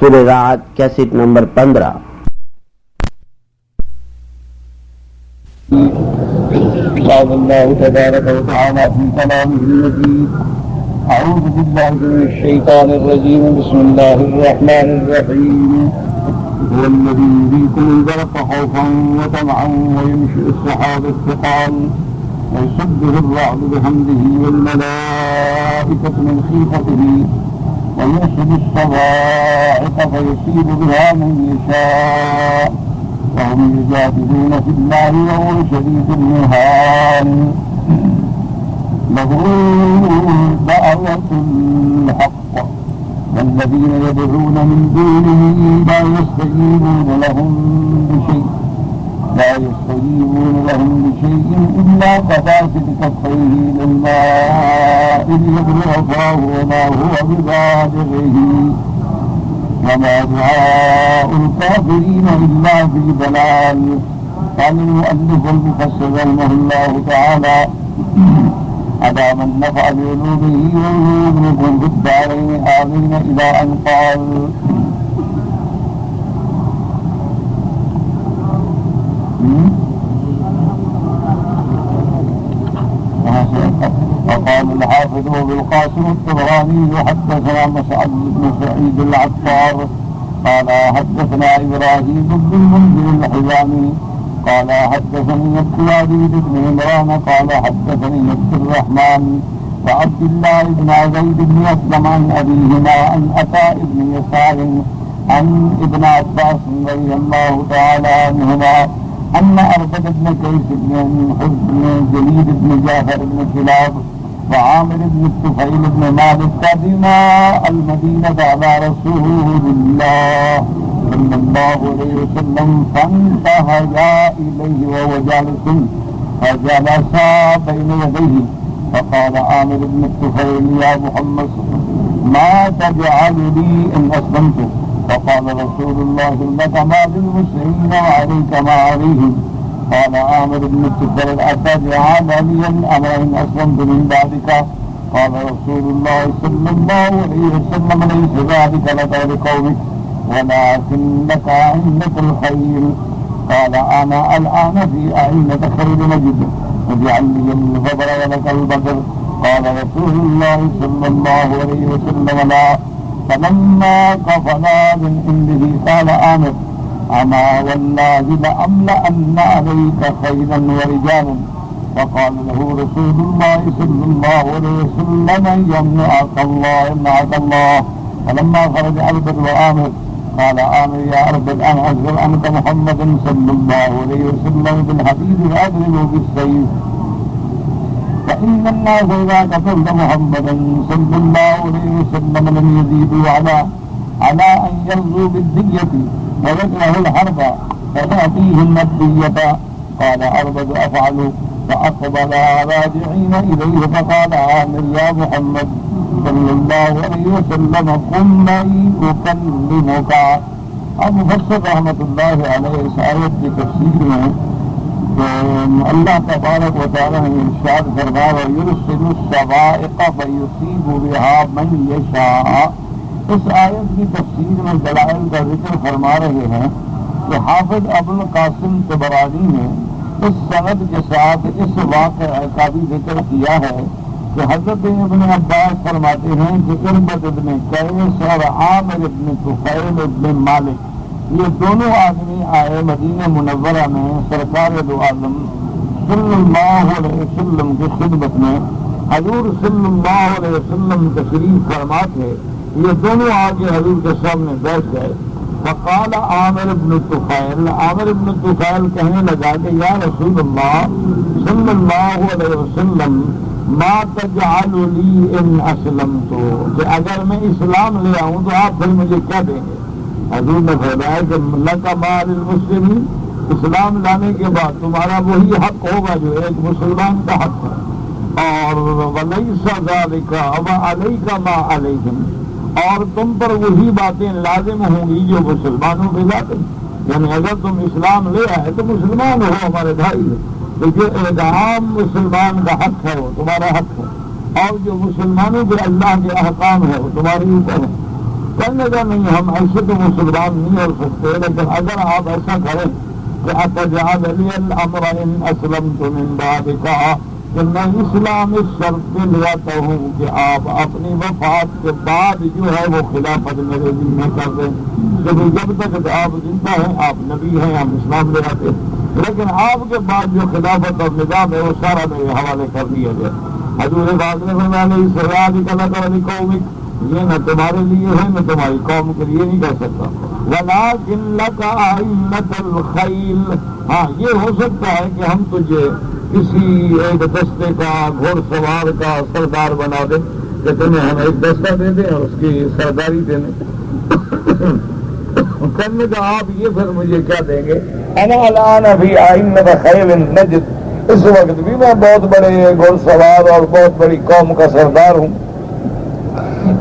سورہ رعد cassette number 15۔ قال الله تبارك وتعالى في كلامه المجيد: أعوذ بالله من الشيطان الرجيم. بسم الله الرحمن الرحيم. هو الذي يريكم البرق خوفا وطمعا وينشئ السحاب الثقال ويسبح الرعد بحمده والملائكة من خيفته ويرسل الصواعق فيصيب بها من يشاء وهم يجادلون في الله وهو شديد المحال. له دعوة الحق والذين يدعون من دونه لا يستجيبون لهم بشيء إلا كباسط كفيه للماء ليبلغ فاه وما هو ببالغه وما دعاء الكافرين إلا في ضلال. قال المؤلف المفسر رحمه الله تعالى: أدام النفع بعلومه وعلومكم في الدارين آمين إلى أن قال: وقال الحافظ بالقاسم الطبراني: حدثنا مسعد بن سعيد العطار قال حدثنا إبراهيم بن المنذر الحزامي قال حدثني الوليد بن عمران قال حدثني عبد الرحمن وعبد الله بن زيد بن أسلم عن أبيهما عن عطاء بن يسار عن ابن عباس رضي الله تعالى عنهما أن أربد بن قيس بن حزن جليد بن جعفر بن كلاب وعامر بن الطفيل بن مالك قدما المدينة على رسول الله صلى الله عليه وسلم فانتهيا إليه وهو جالس فجلسا بين يديه فقال عامر بن الطفيل: يا محمد ما تجعل لي إن أسلمت؟ فقال رسول الله: لك ما للمسلمين وعليك ما عليهم. قال عامر بن الطفيل: أتجعل لي الأمر إن أسلمت من بعدك؟ قال رسول الله صلى الله عليه وسلم: ليس ذلك لك ولقومك ولكنك أئمة الخير. قال: أنا الآن في أئمة خير نجد واجعل لي الفضل ولك البدر. قال رسول الله صلى الله عليه وسلم: لا. فلما قفلا من عنده قال عامر: أما والله لأملأن عليك خيلا ورجالا. فقال له رسول الله صلى الله عليه وسلم: يمنعك الله. فلما خرج أربد وآمر قال عامر: يا أربد أن أشغل عنك محمد صلى الله عليه وسلم بالحديث فأضربه بالسيف، فإن الناس إذا قتلت محمدا صلى الله عليه وسلم لم يزيدوا على أن يرضوا بالدية ويكره الحرب فنعطيهم الدية. قال أربد: أفعل. فأقبل راجعين إليه فقال عامر: يا محمد صلى الله عليه وسلم قم معي أكلمك. اب مفسر رحمۃ اللہ علیہ اس آیت کی تفسیر میں اللہ تبارک و تعالی نے ارشاد فرمایا: وَيُرْسِلُ الصَّوَاعِقَ فَيُصِيبُ بِهَا مَن يَشَاءُ۔ اس آیت کی تفسیر میں دلائل کا ذکر فرما رہے ہیں کہ حافظ ابوالقاسم طبرانی نے اس سند کے ساتھ اس واقعہ کا بھی ذکر کیا ہے کہ حضرت ابن عباس فرماتے ہیں کہ اربد ابن قیس اور عامر ابن طفیل ابن مالک یہ دونوں آدمی آئے مدینہ منورہ میں سرکار دو عالم صلی اللہ علیہ وسلم کی خدمت میں۔ حضور صلی اللہ علیہ وسلم تشریف فرما تھے، یہ دونوں آگے حضور کے سامنے بیٹھ گئے۔ فقال عامر ابن طفیل کہنے لگا کہ یا رسول اللہ صلی اللہ علیہ وسلم ما تجعل لی ان اسلمت، کہ اگر میں اسلام لے آؤں تو آپ پھر مجھے کیا دیں گے؟ حضور نے فرمایا کہ لک ما للمسلمین، اسلام لانے کے بعد تمہارا وہی حق ہوگا جو ایک مسلمان کا حق ہے، اور ولیس ذالک وعلیک ما علیہم، اور تم پر وہی باتیں لازم ہوں گی جو مسلمانوں کے لازم، یعنی اگر تم اسلام لے آئے تو مسلمان ہو، ہمارے بھائی ہے، تو جو ایک عام مسلمان کا حق ہے وہ تمہارا حق ہے، اور جو مسلمانوں کے اللہ کے احکام ہے وہ تمہارے اوپر ہے۔ کہنے کا نہیں ہم ایسے تو مسلمان نہیں ہو سکتے، لیکن اگر آپ ایسا کریں کہ اتجعل لی الامر ان اسلمت من بعدک، کہ میں اسلام اس شرط پہ لگاتا ہوں کہ آپ اپنی وفات کے بعد جو ہے وہ خلافت میرے ذمہ کر دیں، لیکن جب تک آپ زندہ ہیں، آپ نبی ہیں، ہم اسلام لے آتے ہیں، لیکن آپ کے بعد جو خلافت اور نظام ہے وہ سارا میرے حوالے کر دیا جائے۔ حضور پاک نے فرمایا نہیں سیادک لک ولقومک، یہ نہ تمہارے لیے ہے نہ تمہاری قوم کے لیے، نہیں کر سکتا۔ ولکن لک ائمۃ الخیل، ہاں یہ ہو سکتا ہے کہ ہم تجھے کسی ایک دستے کا گھوڑ سوار کا سردار بنا دیں، کہ تمہیں ہم ایک دستہ دے دیں اور اس کی سرداری دے دیں۔ کرنے کا آپ یہ پھر مجھے کیا دیں گے؟ انا الان ابھی ائمۃ خیل نجد، اس وقت بھی میں بہت بڑے گھوڑ سوار اور بہت بڑی قوم کا سردار ہوں۔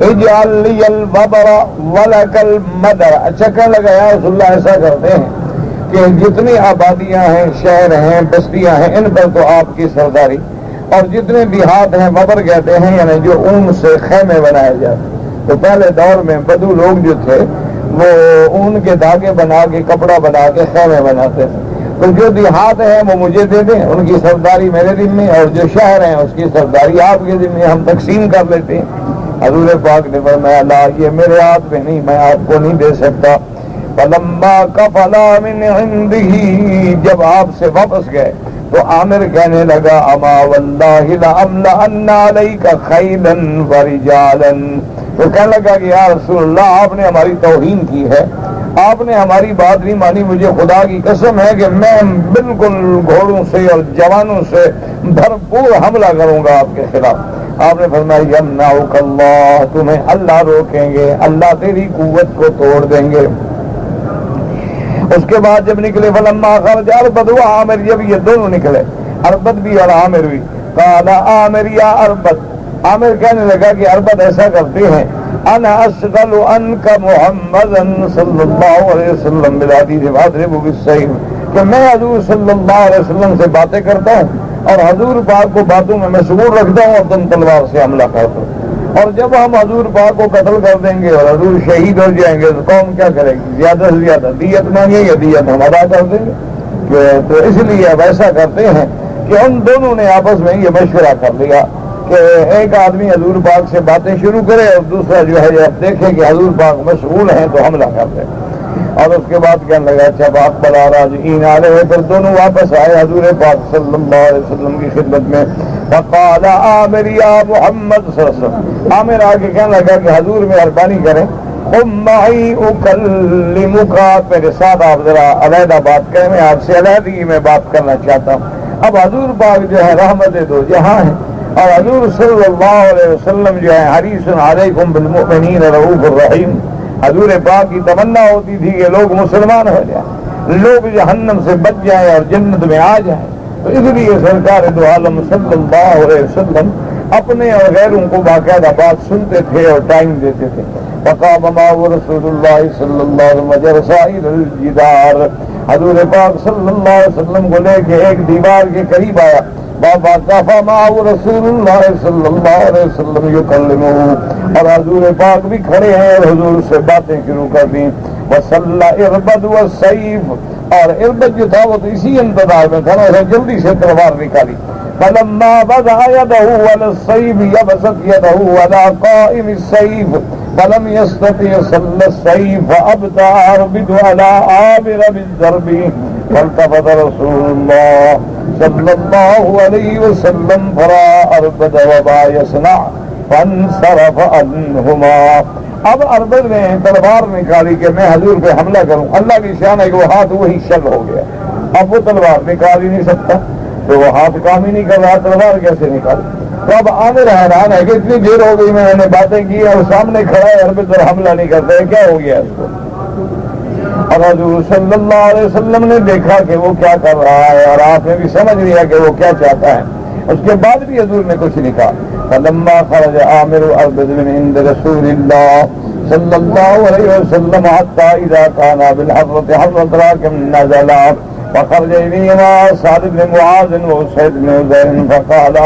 اجعل لی الوبر ولک المدر، اچھا کہنے لگا یا رسول اللہ ایسا کرتے ہیں کہ جتنی آبادیاں ہیں، شہر ہیں، بستیاں ہیں، ان پر تو آپ کی سرداری، اور جتنے دیہات ہیں وبر کہتے ہیں یعنی جو اون سے خیمے بنائے جاتے، تو پہلے دور میں بدو لوگ جو تھے وہ اون کے دھاگے بنا کے کپڑا بنا کے خیمے بناتے تھے، تو جو دیہات ہیں وہ مجھے دے دیں، ان کی سرداری میرے ذمہ، اور جو شہر ہیں اس کی سرداری آپ کے ذمہ، ہم تقسیم کر لیتے ہیں۔ حضور پاک نے فرمایا لا، یہ میرے ہاتھ میں نہیں، میں آپ کو نہیں دے سکتا۔ فلما کفلا من عنده، جب آپ سے واپس گئے تو عامر کہنے لگا اما واللہ لأملأن علیک خیلا ورجالا، تو کہنے لگا کہ یا رسول اللہ آپ نے ہماری توہین کی ہے، آپ نے ہماری بات نہیں مانی، مجھے خدا کی قسم ہے کہ میں بالکل گھوڑوں سے اور جوانوں سے بھرپور حملہ کروں گا آپ کے خلاف۔ آپ نے فرمایا یمنعک اللہ، تمہیں اللہ روکیں گے، اللہ تیری قوت کو توڑ دیں گے۔ اس کے بعد جب نکلے فلما خرج اربد و عامر، جب یہ دونوں نکلے اربد بھی اور عامر بھی، قال عامر یا اربد، عامر کہنے لگا کہ اربد ایسا کرتے ہیں انا اشغل عنک محمدا صلی اللہ علیہ وسلم بالحدیث واضرب بالسیف، کہ میں حضور صلی اللہ علیہ وسلم سے باتیں کرتا ہوں اور حضور پاک کو باتوں میں مشغول رکھتا ہوں اور تم تلوار سے حملہ کرتے ہو، اور جب ہم حضور پاک کو قتل کر دیں گے اور حضور شہید ہو جائیں گے تو قوم کیا کرے گی؟ زیادہ سے زیادہ دیت مانگے یا دیت ہم ادا کر دیں گے۔ تو اس لیے اب ایسا کرتے ہیں کہ ان دونوں نے آپس میں یہ مشورہ کر لیا کہ ایک آدمی حضور پاک سے باتیں شروع کرے اور دوسرا جو ہے جب دیکھے کہ حضور پاک مشغول ہیں تو حملہ کر دے، اور اس کے بعد کہنے لگا اچھا بات بلا راجعین آ رہے، پھر دونوں واپس آئے حضور پاک صلی اللہ علیہ وسلم کی خدمت میں۔ فقال عامر یا محمد صلی اللہ علیہ وسلم، عامر آگے کہنے لگا کہ حضور مہربانی کریں، قم معی اکلمک، میرے ساتھ آپ ذرا علیحدہ بات کریں، میں آپ سے علیحدگی میں بات کرنا چاہتا ہوں۔ اب حضور پاک جو ہے رحمت دو جہاں ہیں، اور حضور صلی اللہ علیہ وسلم جو ہے حریص علیکم بالمؤمنین رؤوف الرحیم، حضور پاک کی تمنا ہوتی تھی کہ لوگ مسلمان ہو جائیں، لوگ جہنم سے بچ جائیں اور جنت میں آ جائیں، تو اس لیے سرکار دو عالم صلی اللہ علیہ وسلم اپنے اور غیروں کو باقاعدہ بات سنتے تھے اور ٹائم دیتے تھے۔ فقام معه رسول اللہ صلی اللہ علیہ وسلم وجرسائل الجدار، حضور پاک صلی اللہ علیہ وسلم کو لے کے ایک دیوار کے قریب آیا، بابا کافا معه رسول اللہ صلی اللہ علیہ وسلم یکلمہ، اور حضور پاک بھی کھڑے ہیں اور حضور سے باتیں شروع کر دیں۔ وصلى اربد والسيف، اور اربد جو تھا وہ تو اسی انتظار میں تھا، اسے جلدی سے تلوار نکالی۔ فلما وضع يده على السيف يبسط يده على قائم السيف فلم يستطع صلى السيف فأبطأ أربد على عامر بالضرب، فالتفت رسول الله صلى الله عليه وسلم فرأى أربد وما يصنع فانصرف عنهما۔ اب اربد نے تلوار نکالی کہ میں حضور پہ حملہ کروں، اللہ کی شان ہے کہ وہ ہاتھ وہی شل ہو گیا، اب وہ تلوار نکال ہی نہیں سکتا، تو وہ ہاتھ کام ہی نہیں کر رہا، تلوار کیسے نکالی؟ تو اب عامر حیران ہے کہ اتنی دیر ہو گئی میں نے باتیں کی اور سامنے کھڑا ہے اربد اور حملہ نہیں کرتا ہے، کیا ہو گیا اس کو؟ اور حضور صلی اللہ علیہ وسلم نے دیکھا کہ وہ کیا کر رہا ہے اور آپ نے بھی سمجھ لیا کہ وہ کیا چاہتا ہے، اس کے بعد بھی حضور نے کچھ نہیں کہا۔ فلما خرج عامر اربد من عند رسول اللہ صلی اللہ علیہ وسلم حتى اذا كان بالحضرة حضرة راكب نزل فخرج اليهما سعد بن معاذ وسعيد بن عزير فقال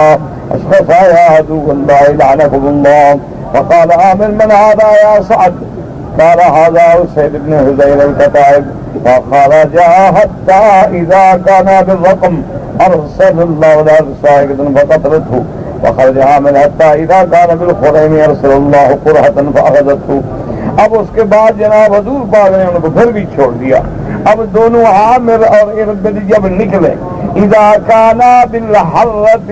اشخصا يا عدو الله لعنكم الله، فقال عامر من هذا يا سعد، قال هذا سيد بن حذير الكتائب فخرج حتى إذا كان بالرقم أرسل الله له صاعقة فقتلته وخرج عامر حتى إذا كان بالخريم أرسل الله قرحة فأخذته. اب اس کے بعد جناب حضور پاک نے ان کو پھر بھی چھوڑ دیا. اب دونوں عامر اور اربد جب نکلے اذا کانا بالحرۃ،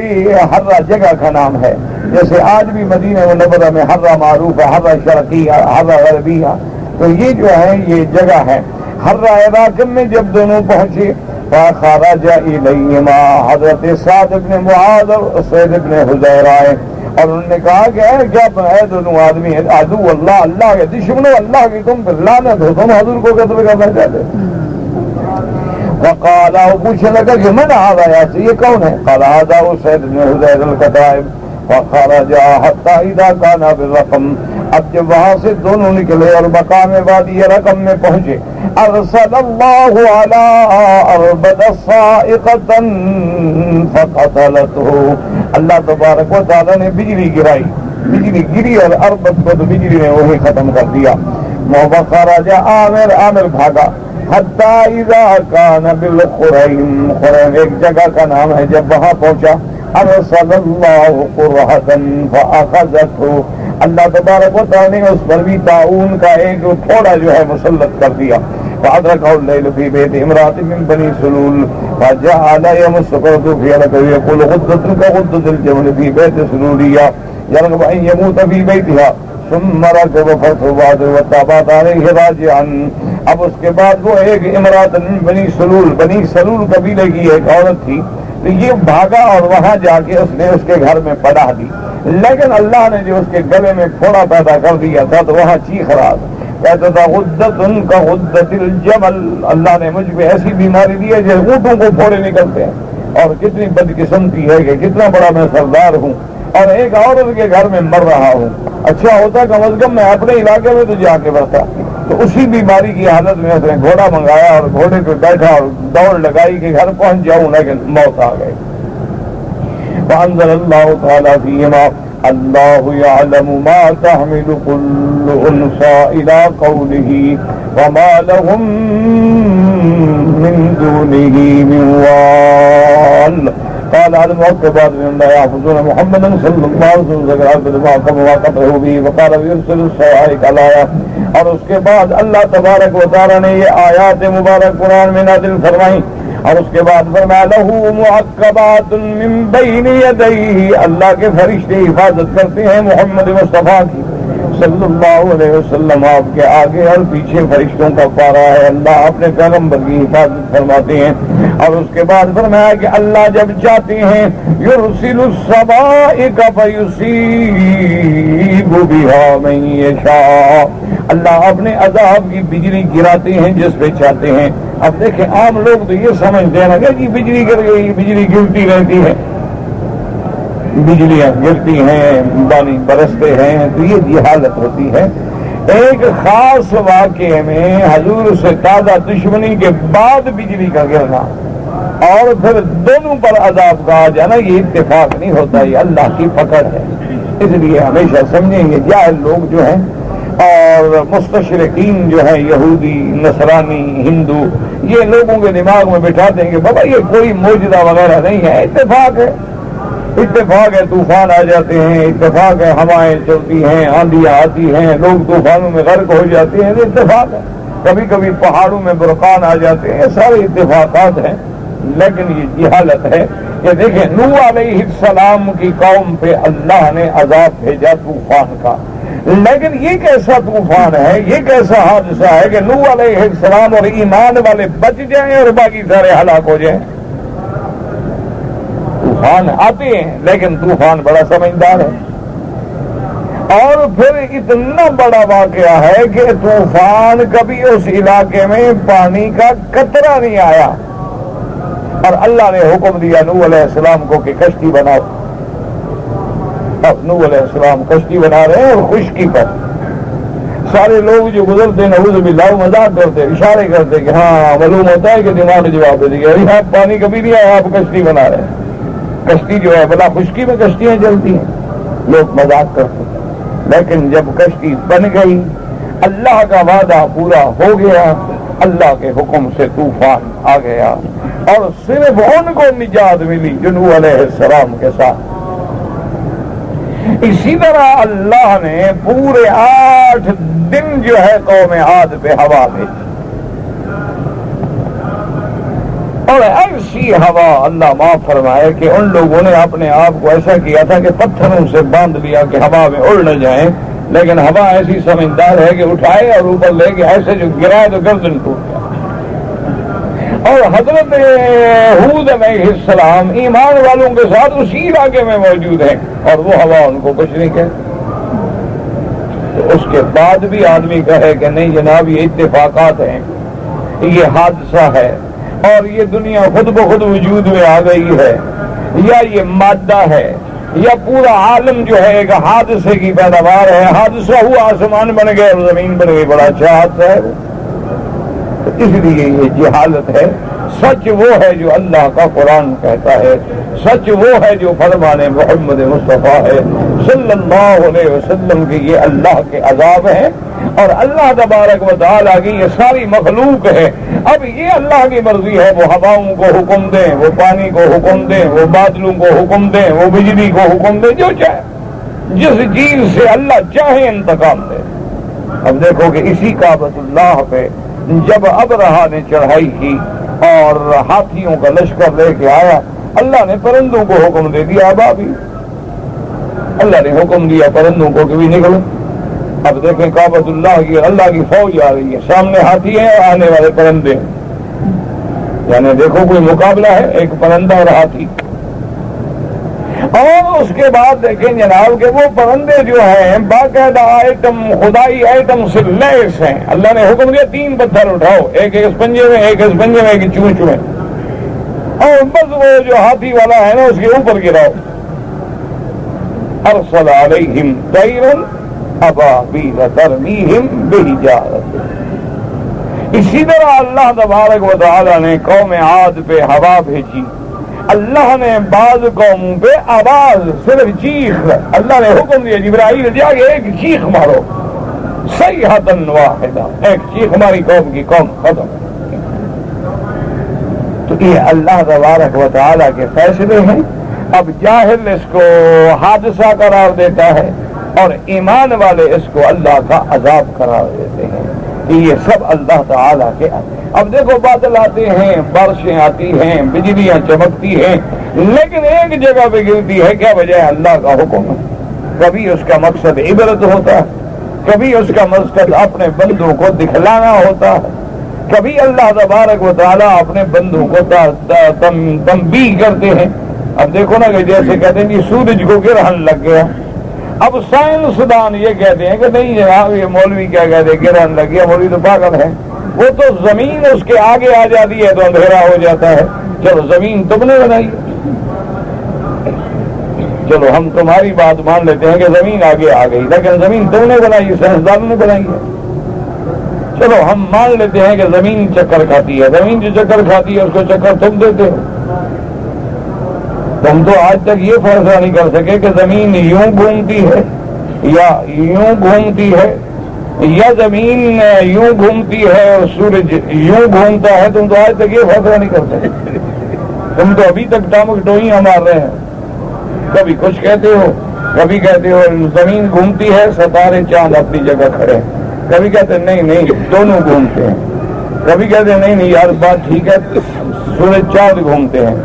حرہ جگہ کا نام ہے، جیسے آج بھی مدینہ منورہ میں حرہ معروف ہے، حرہ شرقیہ، حرہ غربیہ، تو یہ جو ہے یہ جگہ ہے. حرہ عراق میں جب دونوں پہنچے فخرج الیہما، حضرت سعد بن معاذ اور سعید بن حذیر آئے اور انہوں نے کہا کہ کیا ہے دونوں آدمی ہیں عدو اللہ، اللہ کے دشمنوں، اللہ کی تم پر لعنت ہو، تم حضور کو قتل کرنا چاہتے. وقال، پوچھنے لگا کہ من هذا یا یہ کون ہے؟ قال هذا سعید بن حذیر الکتائب وخرج حتى اذا كان بالرقم. اب جب وہاں سے دونوں نکلے اور مقام وادی رقم میں پہنچے ارسل اللہ علی اربد صاعقۃ فقتلته، اللہ تبارک و تعالی نے بجلی گرائی، بجلی گری اور اربد کو تو بجلی نے وہی ختم کر دیا. وخرج عامر، عامر بھاگا حتی اذا کان بالخریم، خریم ایک جگہ کا نام ہے، جب وہاں پہنچا ارسل اللہ قرحة فاخذته، اللہ تبارک و تعالی نے اس پر بھی طاعون کا ایک تھوڑا جو ہے مسلط کر دیا. فأدركه الليل في بيت امرأة من بني سلول فجعل يمس قرته في يده يقول غدة كغدة الجمل في بيت سلولية يرغب أن يموت في بيتها ثم ركب فصباد وتابعت عليه راجعا. اب اس کے بعد وہ ایک امرأة من بنی سلول قبیلے کی ایک عورت تھی، تو یہ بھاگا اور وہاں جا کے اس نے اس کے گھر میں پناہ دی، لیکن اللہ نے جو اس کے گلے میں پھوڑا پیدا کر دیا تھا تو وہاں چیخ رہا تھا، کہتا تھا غدت کا غدت الجمل، اللہ نے مجھ پہ ایسی بیماری دی ہے جیسے اونٹوں کو پھوڑے نکلتے ہیں. اور کتنی بدقسمتی ہے کہ کتنا بڑا میں سردار ہوں اور ایک عورت کے گھر میں مر رہا ہوں. اچھا ہوتا کم از کم میں اپنے علاقے میں تو جا کے بڑھتا. تو اسی بیماری کی حالت میں اس نے گھوڑا منگایا اور گھوڑے پہ بیٹھا اور دوڑ لگائی کہ گھر پہنچ جاؤں، لیکن موت آ گئی. فانزل اللہ تعالیٰ فیہما اللہ یعلم ما تحمل كل انثى الى قوله وما لهم من دونه من وال. قال على المعقبات من لا يحفظون محمدا صلى الله عليه وسلم ذكر عبد المعقب وقته به وقال يرسل الصواعق الآية. اور اس کے بعد اللہ تبارک و تعالی نے یہ آیات مبارک قرآن میں نازل فرمائی اور اس کے بعد فرمایا لہ معقبات من بین یدیہ، اللہ کے فرشتے حفاظت کرتے ہیں محمد مصطفیٰ کی صلی اللہ علیہ وسلم، آپ کے آگے اور پیچھے فرشتوں کا پارا ہے، اللہ اپنے پیغمبر کی حفاظت فرماتے ہیں. اور اس کے بعد فرمایا کہ اللہ جب چاہتے ہیں یرسل الصواعق فیصیب بہا من یشاء، اللہ اپنے عذاب کی بجلی گراتے ہیں جس پہ چاہتے ہیں. اب دیکھیں عام لوگ تو یہ سمجھتے ہیں نا کہ بجلی گر گئی، بجلی گرتی رہتی ہے، بجلیاں گرتی ہیں، پانی برستے ہیں، تو یہ جہالت ہوتی ہے. ایک خاص واقعے میں حضور سے تازہ دشمنی کے بعد بجلی کا گرنا اور پھر دونوں پر عذاب کا آ جانا، یہ اتفاق نہیں ہوتا، یہ اللہ کی پکڑ ہے. اس لیے ہمیشہ سمجھیں گے جاہل لوگ جو ہیں اور مستشرقین جو ہیں یہودی نصرانی ہندو، یہ لوگوں کے دماغ میں بٹھا دیں گے بابا یہ کوئی معجزہ وغیرہ نہیں ہے، اتفاق ہے، اتفاق ہے طوفان آ جاتے ہیں، اتفاق ہے ہوائیں چلتی ہیں، آندیاں آتی ہیں، لوگ طوفانوں میں غرق ہو جاتے ہیں، اتفاق ہے، کبھی کبھی پہاڑوں میں برقان آ جاتے ہیں، سارے اتفاقات ہیں. لیکن یہ جہالت ہے کہ دیکھیں نوح علیہ السلام کی قوم پہ اللہ نے عذاب بھیجا طوفان کا، لیکن یہ کیسا طوفان ہے، یہ کیسا حادثہ ہے کہ نوح علیہ السلام اور ایمان والے بچ جائیں اور باقی سارے ہلاک ہو جائیں. طوفان آتے ہیں لیکن طوفان بڑا سمجھدار ہے. اور پھر اتنا بڑا واقعہ ہے کہ طوفان کبھی اس علاقے میں پانی کا قطرہ نہیں آیا اور اللہ نے حکم دیا نوح علیہ السلام کو کہ کشتی بناؤ. اب نوح علیہ السلام کشتی بنا رہے ہیں اور خشکی پر سارے لوگ جو گزرتے نعوذ باللہ مذاق کرتے، اشارے کرتے کہ ہاں معلوم ہوتا ہے کہ دماغ جواب دے دیا آپ پانی کبھی نہیں آیا، آپ کشتی بنا رہے ہیں. کشتی جو ہے بلا خشکی میں کشتیاں چلتی ہیں، لوگ مذاق کرتے. لیکن جب کشتی بن گئی اللہ کا وعدہ پورا ہو گیا، اللہ کے حکم سے طوفان آ گیا اور صرف ان کو نجات ملی جو نوح علیہ السلام کے ساتھ۔ اسی طرح اللہ نے پورے 8 دن جو ہے قوم عاد پہ ہوا بھیجی، اور ایسی ہوا اللہ معاف فرمائے کہ ان لوگوں نے اپنے آپ کو ایسا کیا تھا کہ پتھروں سے باندھ لیا کہ ہوا میں اڑ نہ جائیں، لیکن ہوا ایسی سمجھدار ہے کہ اٹھائے اور اوپر لے کے ایسے جو گرائے تو گردن ٹوٹ گیا۔ اور حضرت ہود علیہ السلام ایمان والوں کے ساتھ اسی علاقے میں موجود ہیں اور وہ ہوا ان کو کچھ نہیں کہتی۔ تو اس کے بعد بھی آدمی کہے کہ نہیں جناب یہ اتفاقات ہیں، یہ حادثہ ہے اور یہ دنیا خود بخود وجود میں آ گئی ہے، یا یہ مادہ ہے، یا پورا عالم جو ہے ایک حادثے کی پیداوار ہے، حادثہ ہوا آسمان بن گئے اور زمین بن گئی، بڑا اچھا حادثہ ہے۔ تو اس لیے یہ جہالت ہے۔ سچ وہ ہے جو اللہ کا قرآن کہتا ہے، سچ وہ ہے جو فرمان محمد مصطفیٰ ہے صلی اللہ علیہ وسلم کی یہ اللہ کے عذاب ہیں اور اللہ تبارک و تعالیٰ کی یہ ساری مخلوق ہے۔ اب یہ اللہ کی مرضی ہے، وہ ہواؤں کو حکم دیں، وہ پانی کو حکم دیں، وہ بادلوں کو حکم دیں، وہ بجلی کو حکم دیں، جو چاہے جس چیز سے اللہ چاہے انتقام دے۔ اب دیکھو کہ اسی کعبۃ اللہ پہ جب ابرہا نے چڑھائی کی اور ہاتھیوں کا لشکر لے کے آیا، اللہ نے پرندوں کو حکم دے دیا ابابیل، اللہ نے حکم دیا پرندوں کو کہ بھی نکلو۔ اب دیکھیں کعبۃ اللہ کی اللہ کی فوج آ رہی ہے، سامنے ہاتھی ہیں اور آنے والے پرندے ہیں، یعنی دیکھو کوئی مقابلہ ہے، ایک پرندہ اور ہاتھی۔ اور اس کے بعد دیکھیں جناب کہ وہ پرندے جو ہیں باقاعدہ آئٹم خدائی آئٹم سے لیس ہیں۔ اللہ نے حکم دیا 3 پتھر اٹھاؤ، ایک اس پنجے میں، ایک اس پنجے میں، ایک چونچ میں، اور بس وہ جو ہاتھی والا ہے نا اس کے اوپر گراؤ۔ ارسل علیہم طیرا ابابیل ترمیہم بحجارۃ۔ اسی طرح اللہ تبارک و تعالی نے قوم عاد پہ ہوا بھیجی، اللہ نے بعض قوموں پہ آواز صرف چیخ، اللہ نے حکم دیا جبرائیل جا کے ایک چیخ مارو، صیحۃ واحدہ، ایک چیخ ہماری قوم کی، قوم ختم۔ تو یہ اللہ تبارک و تعالیٰ کے فیصلے ہیں۔ اب جاہل اس کو حادثہ قرار دیتا ہے اور ایمان والے اس کو اللہ کا عذاب قرار دیتے ہیں۔ یہ سب اللہ تعالیٰ کے۔ اب دیکھو بادل آتے ہیں، بارشیں آتی ہیں، بجلیاں چمکتی ہیں، لیکن ایک جگہ پہ گرتی ہے، کیا وجہ ہے؟ اللہ کا حکم ہے۔ کبھی اس کا مقصد عبرت ہوتا ہے، کبھی اس کا مقصد اپنے بندوں کو دکھلانا ہوتا ہے، کبھی اللہ تبارک و تعالیٰ اپنے بندوں کو تنبیہ کرتے ہیں۔ اب دیکھو نا کہ جیسے کہتے ہیں جی سورج کو گرہن لگ گیا، اب سائنسدان یہ کہتے ہیں کہ نہیں جناب یہ مولوی کیا کہتے ہیں گرہن لگ گیا، مولوی تو پاگل ہے، وہ تو زمین اس کے آگے آ جاتی ہے تو اندھیرا ہو جاتا ہے۔ چلو زمین تم نے بنائی، چلو ہم تمہاری بات مان لیتے ہیں کہ زمین آگے آ گئی، لیکن زمین تم نے بنائی، سائنسدانوں نے بنائی ہے۔ چلو ہم مان لیتے ہیں کہ زمین چکر کھاتی ہے، زمین جو چکر کھاتی ہے اس کو چکر تم دیتے ہو۔ تم تو آج تک یہ فیصلہ نہیں کر سکے کہ زمین یوں گھومتی ہے یا یوں گھومتی ہے، یا زمین یوں گھومتی ہے اور سورج یوں گھومتا ہے۔ تم تو آج تک یہ فیصلہ نہیں کر سکے، تم تو ابھی تک ٹامک ٹوئیاں مار رہے ہیں۔ کبھی کچھ کہتے ہو، کبھی کہتے ہو زمین گھومتی ہے، ستارے چاند اپنی جگہ کھڑے ہیں، کبھی کہتے ہیں نہیں دونوں گھومتے ہیں، کبھی کہتے ہیں نہیں یار بات ٹھیک ہے سورج چاند گھومتے ہیں،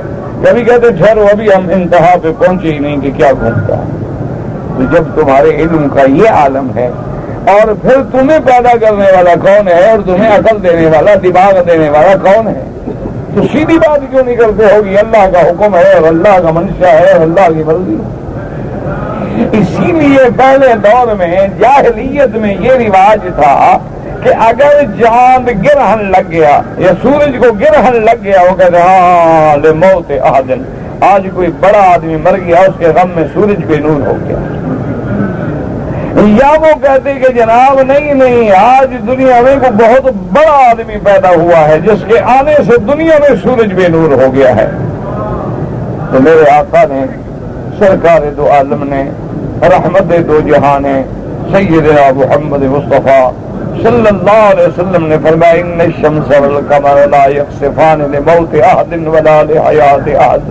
کبھی کہتے ٹھہرو ابھی ہم انتہا پہ پہنچے ہی نہیں کہ کیا گھومتا ہے۔ تو جب تمہارے علم کا یہ عالم ہے اور پھر تمہیں پیدا کرنے والا کون ہے اور تمہیں عقل دینے والا، دماغ دینے والا کون ہے، تو سیدھی بات کیوں نہیں کرتے ہوگی؟ اللہ کا حکم ہے اور اللہ کا منشا ہے اور اللہ کی مرضی۔ اسی لیے پہلے دور میں جاہلیت میں یہ رواج تھا کہ اگر چاند گرہن لگ گیا یا سورج کو گرہن لگ گیا، وہ کہتے ہاں لموت احدن، آج کوئی بڑا آدمی مر گیا، اس کے غم میں سورج بے نور ہو گیا۔ یا وہ کہتے کہ جناب نہیں آج دنیا میں کوئی بہت بڑا آدمی پیدا ہوا ہے جس کے آنے سے دنیا میں سورج بے نور ہو گیا ہے۔ تو میرے آقا نے، سرکار دو عالم نے، رحمت دو جہاں نے، سیدنا محمد مصطفیٰ صلی اللہ علیہ وسلم نے فرمایا ان الشمس والقمر لا یخسفان لموت احد ولا لحیات احد.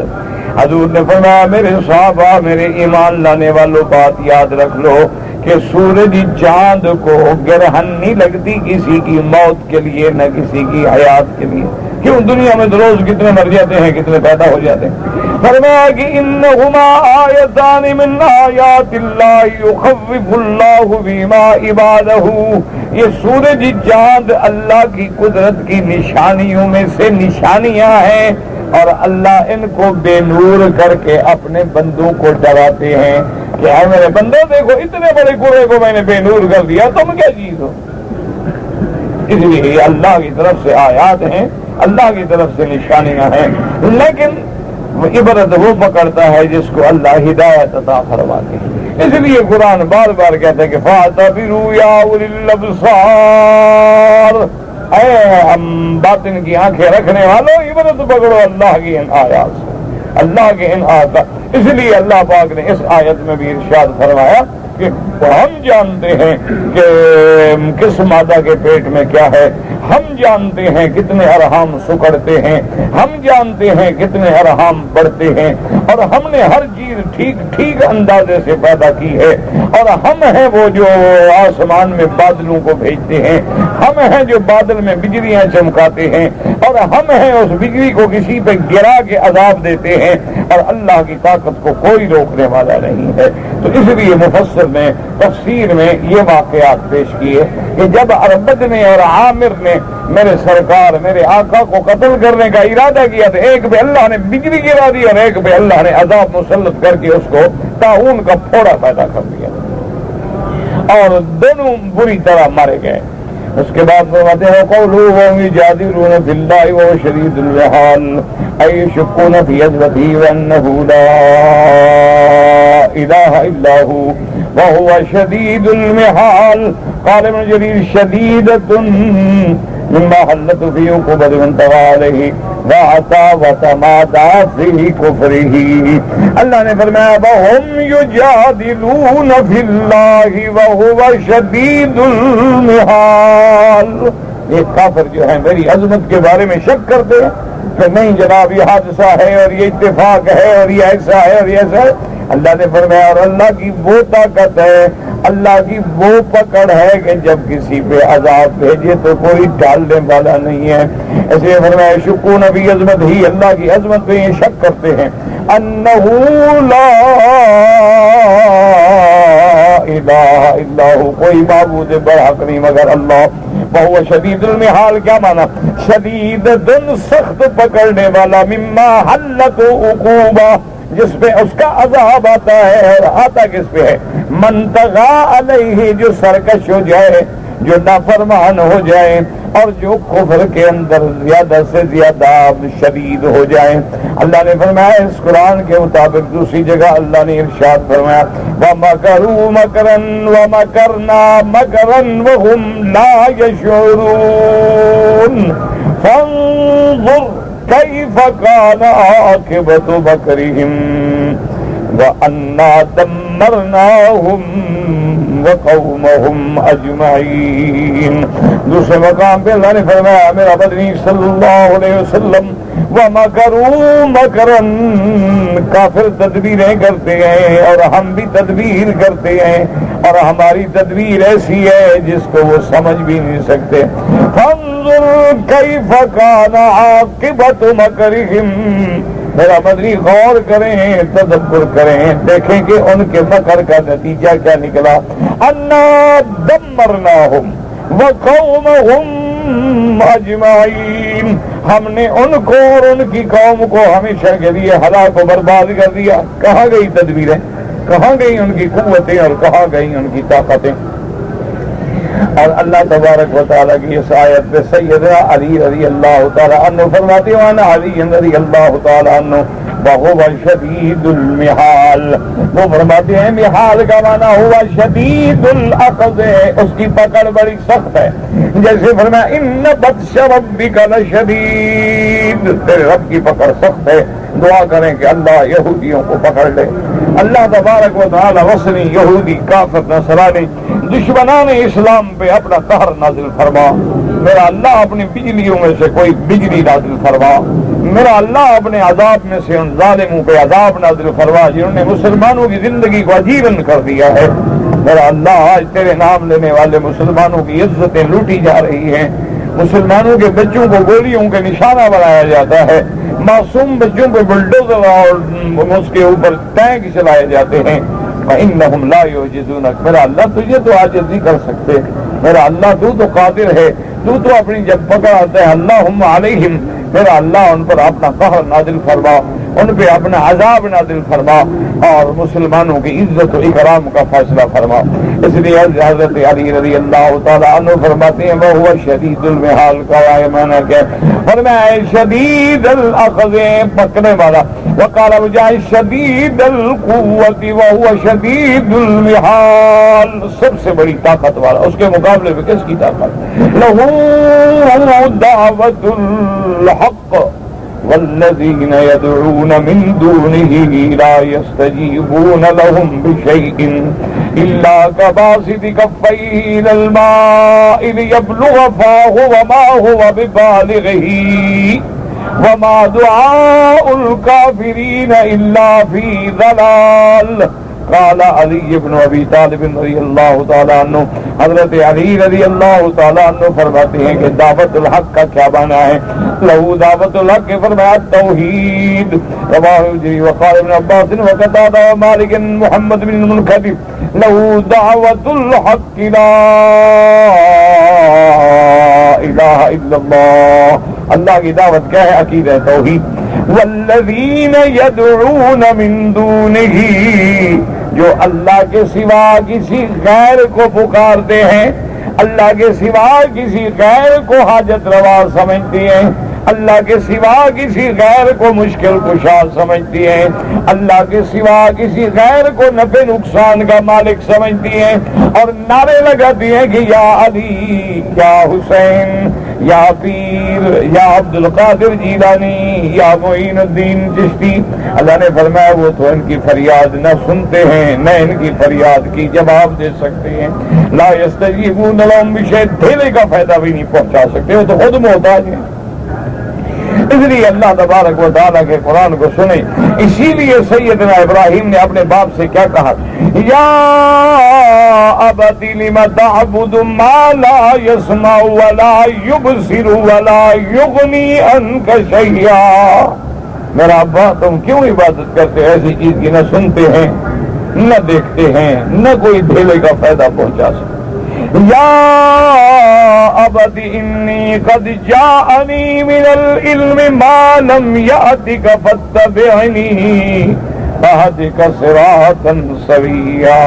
حضور نے فرمایا میرے صحابہ، میرے ایمان لانے والوں، بات یاد رکھ لو کہ سورج چاند کو گرہن نہیں لگتی کسی کی موت کے لیے نہ کسی کی حیات کے لیے. کیوں؟ دنیا میں روز کتنے مر جاتے ہیں، کتنے پیدا ہو جاتے ہیں. فرمایا کہ انہما آیتان من آیات اللہ یخوف اللہ بہما عبادہ. یہ سورج چاند اللہ کی قدرت کی نشانیوں میں سے نشانیاں ہیں، اور اللہ ان کو بے نور کر کے اپنے بندوں کو ڈراتے ہیں کہ اے میرے بندو دیکھو اتنے بڑے کنویں کو میں نے بے نور کر دیا، تم کیا چیز ہو. اس لیے اللہ کی طرف سے آیات ہیں، اللہ کی طرف سے نشانیاں ہیں، لیکن عبرت وہ پکڑتا ہے جس کو اللہ ہدایت عطا فرماتے ہیں. اس لیے قرآن بار بار کہتا ہے کہ فَاعْتَبِرُوا يَا أُولِي الْأَبْصَارِ، اے ہم باطن کی آنکھیں رکھنے والوں عبرت پکڑو اللہ کی ان آیات سے، اللہ کے ان آیات. اس لیے اللہ پاک نے اس آیت میں بھی ارشاد فرمایا کہ ہم جانتے ہیں کہ کس مادہ کے پیٹ میں کیا ہے، ہم جانتے ہیں کتنے ارحام سکڑتے ہیں، ہم جانتے ہیں کتنے ارحام بڑھتے ہیں، اور ہم نے ہر چیز ٹھیک ٹھیک اندازے سے پیدا کی ہے. اور ہم ہیں وہ جو آسمان میں بادلوں کو بھیجتے ہیں، ہم ہیں جو بادل میں بجلیاں چمکاتے ہیں، اور ہم ہیں اس بجلی کو کسی پہ گرا کے عذاب دیتے ہیں، اور اللہ کی طاقت کو کوئی روکنے والا نہیں ہے. تو اس لیے مفسر نے تفسیر میں یہ واقعات پیش کیے کہ جب اربد نے اور عامر نے میرے سرکار میرے آقا کو قتل کرنے کا ارادہ کیا تو ایک پہ اللہ نے بجلی گرا دی اور ایک پہ اللہ نے عذاب مسلط کر کے اس کو طاعون کا پھوڑا پیدا کر دیا، اور دونوں بری طرح مارے گئے. اس کے بعد فرماتے ہیں قولوا یجادلون فی اللہ وهو شدید المحال ای یشکون فی عظمتہ وانہ لا الہ الا ہو وهو شدید المحال. قال ابن جریر شدیدۃ مما حلت فی عقوبۃ من طغى علیہ وعصى وتمادى فی کفرہ. اللہ نے فرمایا وهم یجادلون فی اللہ وهو شدید المحال. ایک کافر جو ہے میری عظمت کے بارے میں شک کرتے ہیں کہ نہیں جناب یہ حادثہ ہے اور یہ اتفاق ہے اور یہ ایسا ہے اور یہ ایسا ہے. اللہ نے فرمایا اور اللہ کی وہ طاقت ہے، اللہ کی وہ پکڑ ہے کہ جب کسی پہ عذاب بھیجے تو کوئی ٹالنے والا نہیں ہے. ایسے فرمایا شکون بھی عظمت ہی، اللہ کی عظمت پہ یہ شک کرتے ہیں انہو لا الہ الا ہو، کوئی معبود برحق نہیں مگر اللہ. وہو شدید المحال کیا مانا؟ شدید دن سخت پکڑنے والا، مما حلت عقوبہ جس پہ اس کا عذاب آتا ہے. اور آتا کس پہ ہے؟ من طغى علیہ جو سرکش ہو جائے، جو نافرمان ہو جائے، اور جو کفر کے اندر زیادہ سے زیادہ شدید ہو جائے. اللہ نے فرمایا اس قرآن کے مطابق دوسری جگہ اللہ نے ارشاد فرمایا وَمَكَرُوا مَكْرًا وَمَكَرْنَا مَكْرًا وَهُمْ لَا يَشْعُرُونَ فَانظُرْ كَيْفَ كَانَ عَاقِبَةُ مَكْرِهِمْ وَأَنَّا دَمَّرْنَاهُمْ وقومهم اجمعین. دوسرے مقام پہ اللہ نے فرمایا میرا بدنی صلی اللہ علیہ وسلم وَمَكَرُوا مَكْرًا، کافر تدبیریں کرتے ہیں اور ہم بھی تدبیر کرتے ہیں، اور ہماری تدبیر ایسی ہے جس کو وہ سمجھ بھی نہیں سکتے. فَانظُرْ كَيْفَ كَانَ عَاقِبَةُ مَكْرِهِمْ. میرا مدنی غور کریں، تدبر کریں، دیکھیں کہ ان کے مکر کا نتیجہ کیا نکلا. انا دمرناہم وقومہم اجمعین، ہم نے ان کو اور ان کی قوم کو ہمیشہ کے لیے ہلاک و برباد کر دیا. کہاں گئی تدبیریں، کہاں گئی ان کی قوتیں اور کہاں گئی ان کی طاقتیں. اور اللہ تبارک و تعالیٰ کی اس آیت پہ سیدنا علی رضی اللہ تعالیٰ عنہ فرماتے ہیں وانا علی رضی اللہ تعالیٰ عنہ وہو شدید المحال. وہ فرماتے ہیں محال کا معنی ہوا شدید الاخذ، اس کی پکڑ بڑی سخت ہے. جیسے فرمایا ان بطش ربک لشدید، تیرے رب کی پکڑ سخت ہے. دعا کریں کہ اللہ یہودیوں کو پکڑ لے. اللہ تبارک و تعالیٰ وصنی یہودی کافر نصرانی دشمنان اسلام پہ اپنا قہر نازل فرما، میرا اللہ اپنی بجلیوں میں سے کوئی بجلی نازل فرما، میرا اللہ اپنے عذاب میں سے ان ظالموں پہ عذاب نازل فرما جنہوں نے مسلمانوں کی زندگی کو عجیبن کر دیا ہے۔ میرا اللہ آج تیرے نام لینے والے مسلمانوں کی عزتیں لوٹی جا رہی ہیں، مسلمانوں کے بچوں کو گولیوں کے نشانہ بنایا جاتا ہے، معصوم بچوں پہ بلڈوزر اور اس کے اوپر ٹینک چلائے جاتے ہیں۔ وَإِنَّهُمْ لَا يُعْجِزُونَكَ، میرا اللہ تجھے تو عاجز نہیں کر سکتے، میرا اللہ تو قادر ہے، تو اپنی جب پکڑ آتا ہے اللہم علیہم، میرا اللہ ان پر اپنا قہر نازل فرما، ان پہ اپنا عذاب نازل فرما اور مسلمانوں کی عزت و اکرام کا فیصلہ فرما۔ اس لیے حضرت علی رضی اللہ تعالیٰ عنہ فرماتے ہیں وَهُوَ شدید المحال کا معنی کیا ہے؟ فرمایا شدید الاخذ، پکڑنے والا، وقال مجاہد شدید القوت وَهُوَ شدید المحال، سب سے بڑی طاقت والا، اس کے مقابلے میں کس کی طاقت؟ لَهُ دعوة الحق والذین يدعون من دونه لا يستجيبون لهم بشيء إلا كباسط كفيه إلى الماء ليبلغ فاه وما هو ببالغه وما دعاء الكافرين إلا في ضلال۔ قال علی بن ابی طالب رضی اللہ تعالیٰ عنہ، حضرت علی رضی اللہ تعالیٰ عنہ فرماتے ہیں کہ دعوت الحق کا کیا معنی ہے؟ لہو دعوت الحق فرمایا توحید، رواہ جری وقال ابن عباس وقتادہ ومالک محمد بن المنکدر لہو دعوت الحق لا الہ الا اللہ، اللہ کی دعوت کیا ہے؟ عقیدہ توحید۔ والذین یدعون من دونہ، جو اللہ کے سوا کسی غیر کو پکارتے ہیں، اللہ کے سوا کسی غیر کو حاجت روا سمجھتی ہیں، اللہ کے سوا کسی غیر کو مشکل کشا سمجھتی ہیں، اللہ کے سوا کسی غیر کو نفع نقصان کا مالک سمجھتی ہیں، اور نعرے لگاتی ہیں کہ یا علی، یا حسین، یا پیر، یا عبد القادر جیلانی، یا معین الدین چشتی۔ اللہ نے فرمایا وہ تو ان کی فریاد نہ سنتے ہیں، نہ ان کی فریاد کی جواب دے سکتے ہیں۔ لا یستجیبون لهم بشیء، دھیلے کا فائدہ بھی نہیں پہنچا سکتے، وہ تو خود محتاج ہیں۔ اس لیے اللہ تبارک و تعالیٰ کے قرآن کو سنیں۔ اسی لیے سیدنا ابراہیم نے اپنے باپ سے کیا کہا؟ یا ابت لم تعبد ما لا يسمع ولا يبصر ولا يغني عنك شيئا، میرا ابا تم کیوں عبادت کرتے ایسی چیز کی نہ سنتے ہیں، نہ دیکھتے ہیں، نہ کوئی دھیلے کا فائدہ پہنچا سکتے۔ یا ابت انی قد جاءنی من العلم ما لم یأتک فاتبعنی اہدک صراطا سویا۔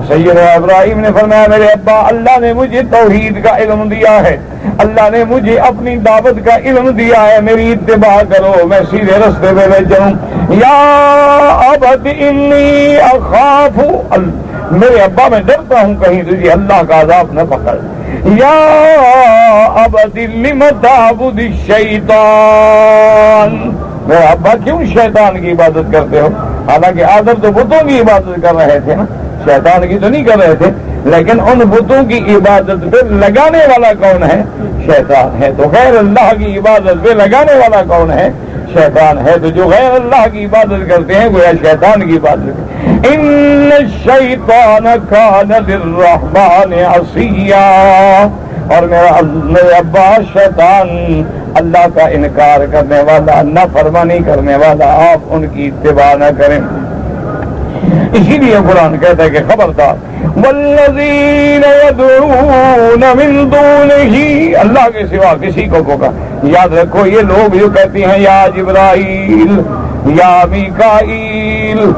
سیدنا ابراہیم نے فرمایا میرے ابا اللہ نے مجھے توحید کا علم دیا ہے، اللہ نے مجھے اپنی دعوت کا علم دیا ہے، میری اتباع کرو، میں سیدھے رستے پہ لے جاؤں۔ یا ابت انی اخاف، میرے ابا میں ڈرتا ہوں کہیں تجھے اللہ کا عذاب نہ پکڑ۔ یا ابت لم تعبد الشیطان، میرے ابا کیوں شیطان کی عبادت کرتے ہو؟ حالانکہ آدم تو بتوں کی عبادت کر رہے تھے نا، شیطان کی تو نہیں کر رہے تھے، لیکن ان بتوں کی عبادت پہ لگانے والا کون ہے؟ شیطان ہے۔ تو غیر اللہ کی عبادت پہ لگانے والا کون ہے؟ شیطان ہے۔ تو جو غیر اللہ کی عبادت کرتے ہیں وہ شیطان کی عبادت کرتے ہیں۔ ان الشیطان کان للرحمن عصیا، اور میرے ابا شیطان اللہ کا انکار کرنے والا، نافرمانی کرنے والا، آپ ان کی اتباع نہ کریں۔ اسی لیے قرآن کہتا ہے کہ خبردار والذین یدعون من دونہ، اللہ کے سوا کسی کو پکار۔ یاد رکھو یہ لوگ جو کہتے ہیں یا جبرائیل، یا میکائیل،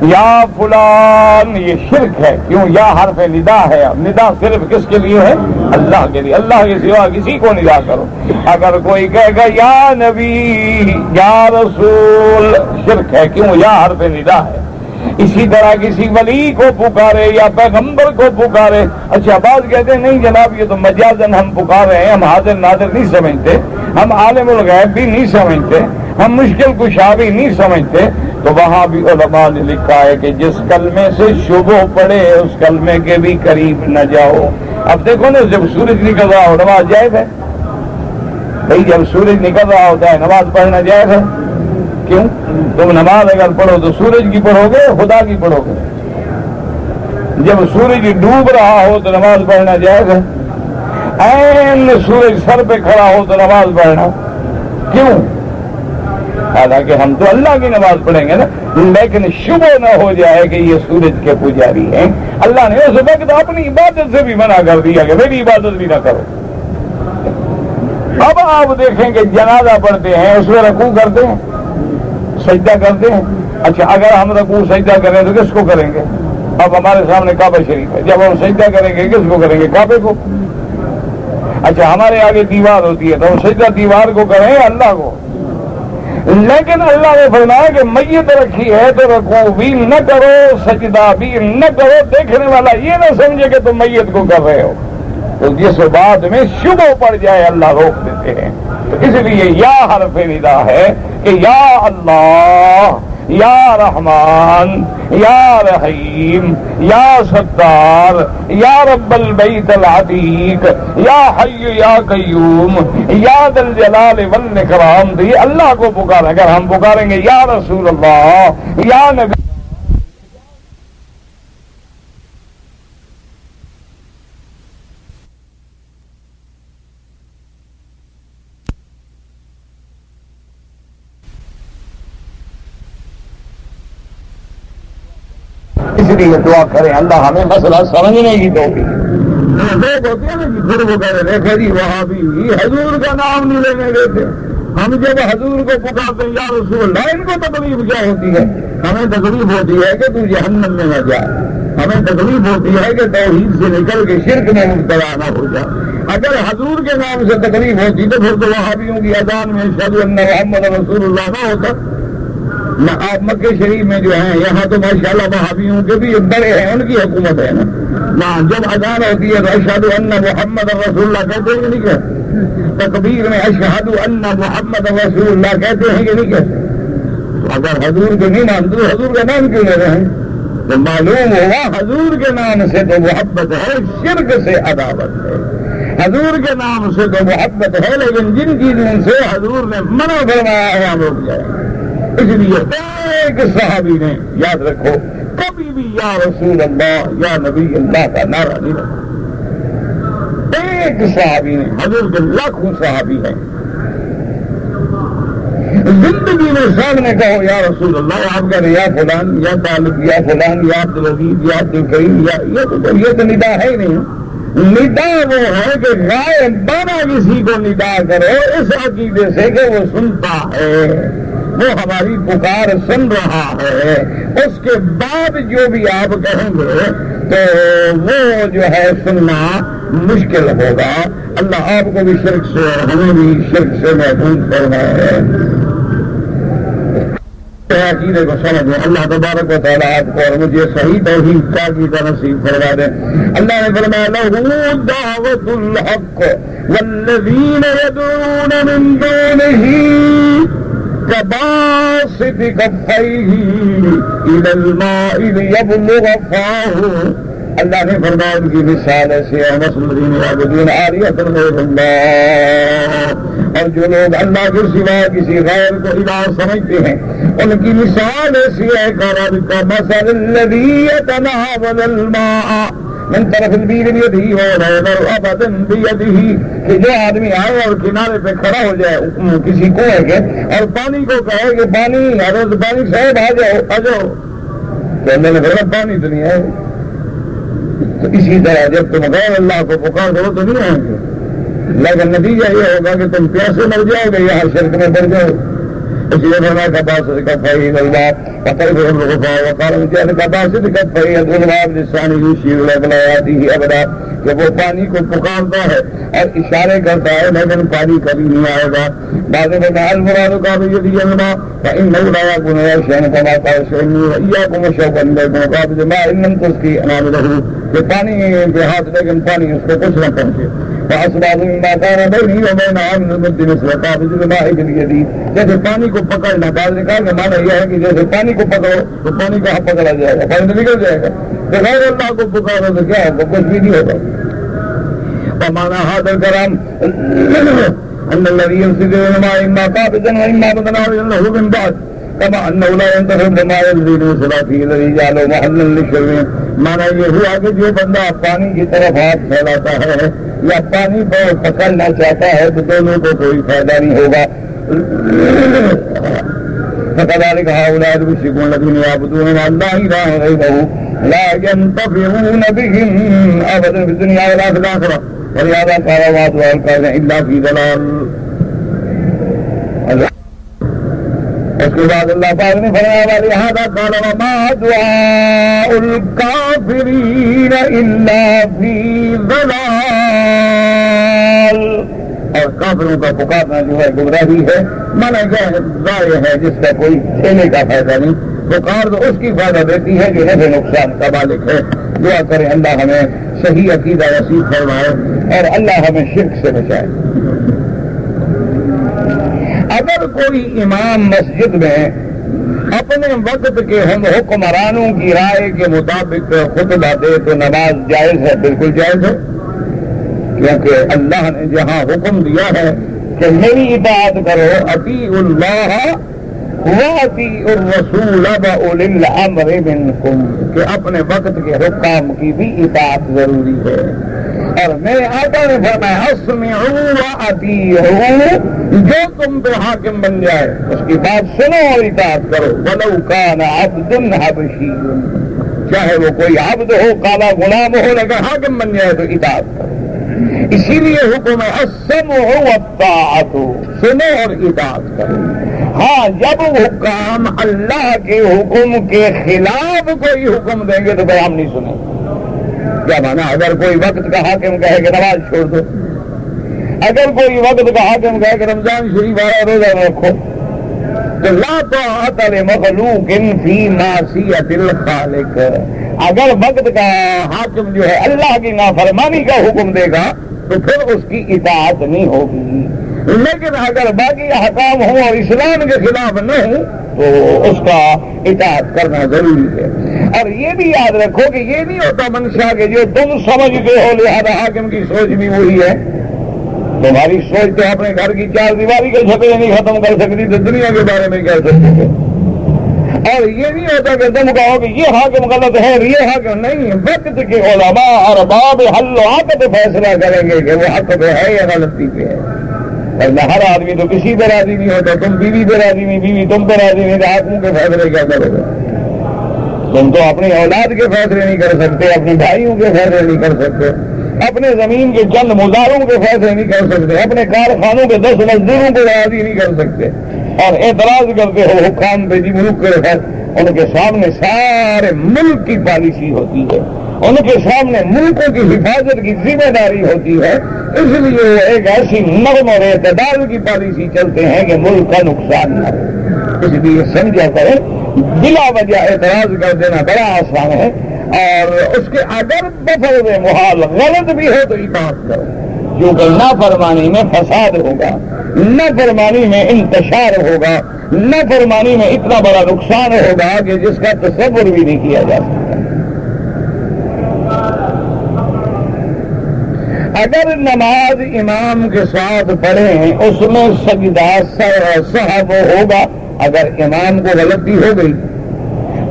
یا فلان، یہ شرک ہے۔ کیوں؟ یا حرف ندا ہے، ندا صرف کس کے لیے ہے؟ اللہ کے لیے۔ اللہ کے سوا کسی کو ندا کرو۔ اگر کوئی کہے گا یا نبی، یا رسول، شرک ہے۔ کیوں؟ یا حرف ندا ہے۔ اسی طرح کسی ولی کو پکارے یا پیغمبر کو پکارے۔ اچھا بعض کہتے ہیں نہیں جناب یہ تو مجازن ہم پکار رہے ہیں، ہم حاضر ناظر نہیں سمجھتے، ہم عالم الغیب بھی نہیں سمجھتے، ہم مشکل کشا بھی نہیں سمجھتے، تو وہاں بھی علماء نے لکھا ہے کہ جس کلمے سے شبہ پڑے اس کلمے کے بھی قریب نہ جاؤ. اب دیکھو نا جب سورج نکل رہا ہو نماز جائز ہے بھائی؟ جب سورج نکل رہا ہوتا ہے نماز پڑھنا جائز ہے. کیوں؟ تم نماز اگر پڑھو تو سورج کی پڑھو گے خدا کی پڑھو گے؟ جب سورج ڈوب رہا ہو تو نماز پڑھنا جائز ہے. عین سورج سر پہ کھڑا ہو تو نماز پڑھنا کیوں؟ حالانکہ ہم تو اللہ کی نماز پڑھیں گے نا، لیکن شبہ نہ ہو جائے کہ یہ سورج کے پجاری ہیں. اللہ نے اس وقت اپنی عبادت سے بھی منع کر دیا کہ میری عبادت بھی نہ کرو. اب آپ دیکھیں کہ جنازہ پڑھتے ہیں اس میں رکوع کرتے ہیں سجدہ کرتے ہیں. اچھا اگر ہم رکوع سجدہ کریں تو کس کو کریں گے؟ اب ہمارے سامنے کعبہ شریف ہے، جب ہم سجدہ کریں گے کس کو کریں گے؟ کعبے کو. اچھا ہمارے آگے دیوار ہوتی ہے تو ہم سجدہ دیوار کو کریں اللہ کو. لیکن اللہ نے فرمایا کہ میت رکھی ہے تو رکوع بھی نہ کرو سجدہ بھی نہ کرو. دیکھنے والا یہ نہ سمجھے کہ تم میت کو کر رہے ہو. تو جس بات میں شبہ پڑ جائے اللہ روک دیتے ہیں. تو اس لیے یا حرف ندا ہے کہ یا اللہ، یا رحمان، یا رحیم، یا ستار، یا رب البیت العتیق، یا حی یا قیوم، یا ذا الجلال والاکرام. تو یہ اللہ کو پکار. اگر ہم پکاریں گے یا رسول اللہ، یا نبی، اس لیے دعا کریں اللہ ہمیں مسئلہ سمجھنے کی توفیق. لوگ ہوتے ہیں نا کہ پھر وہ کہہ رہے تھے جی وہاں بھی حضور کا نام نہیں لینے دیتے. ہم جب حضور کو پکارتے ہیں یا رسول اللہ، ان کو تکلیف کیا ہوتی ہے؟ ہمیں تکلیف ہوتی ہے کہ تو جہنم میں نہ جا. ہمیں تکلیف ہوتی ہے کہ توحید سے نکل کے شرک میں مبتلا نہ ہو جا. اگر حضور کے نام سے تکلیف ہوتی تو پھر تو وہابیوں کی اذان میں اشہد ان محمد رسول اللہ نہ ہوتا. نہ آپ مکہ شریف میں جو ہیں یہاں تو ماشاءاللہ وہابیوں کے بھی بڑے ہیں، ان کی حکومت ہے نا. جب اذان ہوتی ہے تو اشہد ان محمد رسول اللہ کہتے ہیں کہ نہیں کہتے؟ تکبیر میں اشہد ان محمد رسول اللہ کہتے ہیں کہ نہیں کہتے؟ تو اگر حضور کو نہیں مانتے تو حضور کا نام کیوں لے رہے ہیں؟ تو معلوم ہوا حضور کے نام سے تو محبت ہے، شرک سے عداوت ہے. حضور کے نام سے تو محبت ہے لیکن جن چیزوں سے حضور نے منع فرمایا ہے ہم رک جائیں. اس لیے ایک صحابی نے یاد رکھو کبھی بھی یا رسول اللہ یا نبی اللہ کا نعرہ نہیں رکھا. ایک صحابی نے، حضور کے لاکھوں صحابی ہیں، زندگی میں سامنے کہو یا رسول اللہ، آپ کہہ رہے یا فلان یا طالب یا فلان یا عبدالعزیز یا عبدالکریم یہ تو ندا ہے ہی نہیں. ندا وہ ہے کہ غائبانہ کسی کو ندا کرو اس عقیدے سے کہ وہ سنتا ہے، وہ ہماری پکار سن رہا ہے. اس کے بعد جو بھی آپ کہیں گے تو وہ جو ہے سننا مشکل ہوگا. اللہ آپ کو بھی شرک سے اور ہمیں بھی شرک سے محفوظ فرمائے. عقیدے کو سمجھیں. اللہ تبارک و تعالیٰ آپ کو اور مجھے صحیح توحید کا عقیدہ نصیب فرما دیں. اللہ نے فرمایا لہ دعوت الحق والذین یدعون من دونہ كباسط كفيه إلى الماء ليبلغ فاه. اللہ نے فرمایا ان کی مثال ایسی ہے مسلمین عابدین عاریۃ غیر اللہ. اور جو لوگ اللہ کے سوا کسی غیر کو الہ سمجھتے ہیں ان کی مثال ایسی ہے كمثل الذي يتناول الماء من طرف البیر بیدہ وغیر ابدا بیدہ. کہ جو آدمی آئے اور کنارے پہ کھڑا ہو جائے کسی کنویں کے اور پانی کو کہے کہ پانی حضرت پانی صاحب آ جاؤ تو اللہ نے بولا پانی تو نہیں آئے. تو اسی طرح جب تم غیر اللہ کو پکار کرو تو نہیں آئیں گے، لیکن نتیجہ یہ ہوگا کہ تم پیاسے مر جاؤ گے، یہاں شرک میں پڑ جاؤ. اس لیے فرمایا كباسط كفيه اللہ وقلبه الغفاء وقال مجاہد كباسط كفيه الظلماء بلسانه يشير الى بلاياته ابدا. کہ وہ پانی کو پکارتا ہے اور اشارے کرتا ہے لیکن پانی کبھی نہیں آئے گا. بعض میں المراد کا بھی یہ الماء فانه لا يكون شيئا كما قال شيئا واياكم وشوقا اليكم قابل ما ان تسقي انامله. کہ پانی کے ہاتھ لیکن پانی اس کو کچھ نہ پہنچے. فاسباب مما كان بيني وبين عبد المد مثل قابض الماء باليد. جیسے پانی کو پکڑنا، بعض نے کہا کہ معنی یہ ہے کہ جیسے پانی کو پکڑو تو پانی کہاں پکڑا جائے گا، پانی تو نکل جائے گا. تو غیر اللہ کو پکارو تو کیا ہوگا؟ کچھ بھی نہیں ہوگا. ومعنى هذا الكلام أن الذي يمسك الماء إما قابضا وإما متناولا له من بعد، كما أنه لا ينتفع بما يجري من صلاته الذي جعله محلا للشرب. معنی یہ ہوا کہ جو بندہ پانی کی طرف ہاتھ پھیلاتا ہے یا پانی کو پکڑنا چاہتا ہے تو دونوں کو کوئی فائدہ نہیں ہوگا. فكذلك هؤلاء المشركون الذين يعبدون مع الله إلها غيره لا ينتفعون بهم أبدا في الدنيا ولا في الآخرة، ولهذا قال ما دعاء الكافرين إلا في ضلال. اس کے بعد اللہ پاک نے فرمایا ولہذا قال وما دعاء الكافرين إلا في ضلال. اور کافروں کا پکارنا جو ہے گمراہی ہے، مانا کیا ہے؟ ضائع ہے، جس کا کوئی چھینے کا فائدہ نہیں. پکار تو اس کی فائدہ دیتی ہے جو نفع نقصان کا مالک ہے. دعا کریں اللہ ہمیں صحیح عقیدہ نصیب فرمائے اور اللہ ہمیں شرک سے بچائے. اگر کوئی امام مسجد میں اپنے وقت کے ہم حکمرانوں کی رائے کے مطابق خطبہ دے تو نماز جائز ہے، بالکل جائز ہے. کیونکہ اللہ نے جہاں حکم دیا ہے کہ میری اطاعت کرو، اطیعوا اللہ واطیعوا الرسول واولی الامر منکم، کہ اپنے وقت کے حکام کی بھی اطاعت ضروری ہے. اور میرے آقا نے فرمایا اسمعوا واطیعوا، جو تم پہ حاکم بن جائے اس کی بات سنو اور اطاعت کرو. ولو کان عبد حبشی، چاہے وہ کوئی عبد ہو، کالا غلام ہو، لیکن حاکم بن جائے تو اطاعت کرو. اسی لیے حکم ہے السمع والطاعت، سنو اور اطاعت کرو. ہاں جب حکام اللہ کے حکم کے خلاف کوئی حکم دیں گے تو پھر ہم نہیں سنیں. کیا مانا؟ اگر کوئی وقت کا حاکم کہے کہ نماز چھوڑ دو، اگر کوئی وقت کا حاکم کہے کہ رمضان شریف آیا روزہ رکھو، تو لا طاعت لمخلوق فی معصیۃ الخالق. اگر وقت کا حاکم جو ہے اللہ کی نافرمانی کا حکم دے گا تو پھر اس کی اطاعت نہیں ہوگی. لیکن اگر باقی احکام ہوں اور اسلام کے خلاف نہ ہوں تو اس کا اطاعت کرنا ضروری ہے. اور یہ بھی یاد رکھو کہ یہ نہیں ہوتا منشا کہ جو تم سمجھتے ہو لہذا حاکم کی سوچ بھی وہی ہے. تمہاری سوچ تو اپنے گھر کی چار دیواری کے جھگڑے نہیں ختم کر سکتی تو دنیا کے بارے میں کہہ سکتے تھے. اور یہ نہیں ہوتا کہ تم کہو کہ یہ حاکم غلط ہے یہ حاکم نہیں. وقت کے علماء ارباب حل و عقد فیصلہ کریں گے کہ وہ حق پہ ہے یا غلطی پہ ہے. ورنہ ہر آدمی تو کسی پہ راضی نہیں ہوتا. تم بیوی پہ راضی نہیں، بیوی تم پہ راضی نہیں، تو حاکموں کے فیصلے کیا کرو گے؟ تم تو اپنی اولاد کے فیصلے نہیں کر سکتے، اپنے بھائیوں کے فیصلے نہیں کر سکتے، اپنے زمین کے چند مزاروں کے فیصلے نہیں کر سکتے، اپنے کارخانوں کے 10 مزدوروں کو راضی نہیں کر سکتے. اور اعتراض کرتے ہو حکام پہ جی ملک کے ہے. ان کے سامنے سارے ملک کی پالیسی ہوتی ہے، ان کے سامنے ملکوں کی حفاظت کی ذمہ داری ہوتی ہے. اس لیے وہ ایک ایسی نرم اور اعتدال کی پالیسی چلتے ہیں کہ ملک کا نقصان نہ ہو. اس لیے سمجھا کریں بلا وجہ اعتراض کر دینا بڑا آسان ہے. اور اس کے اگر بفرض محال غلط بھی ہو تو اطاعت کرو، کیونکہ نافرمانی میں فساد ہوگا، نافرمانی میں انتشار ہوگا، نافرمانی میں اتنا بڑا نقصان ہوگا کہ جس کا تصور بھی نہیں کیا جا سکتا. اگر نماز امام کے ساتھ پڑھیں اس میں سجدہ سہو ہوگا. اگر امام کو غلطی ہو گئی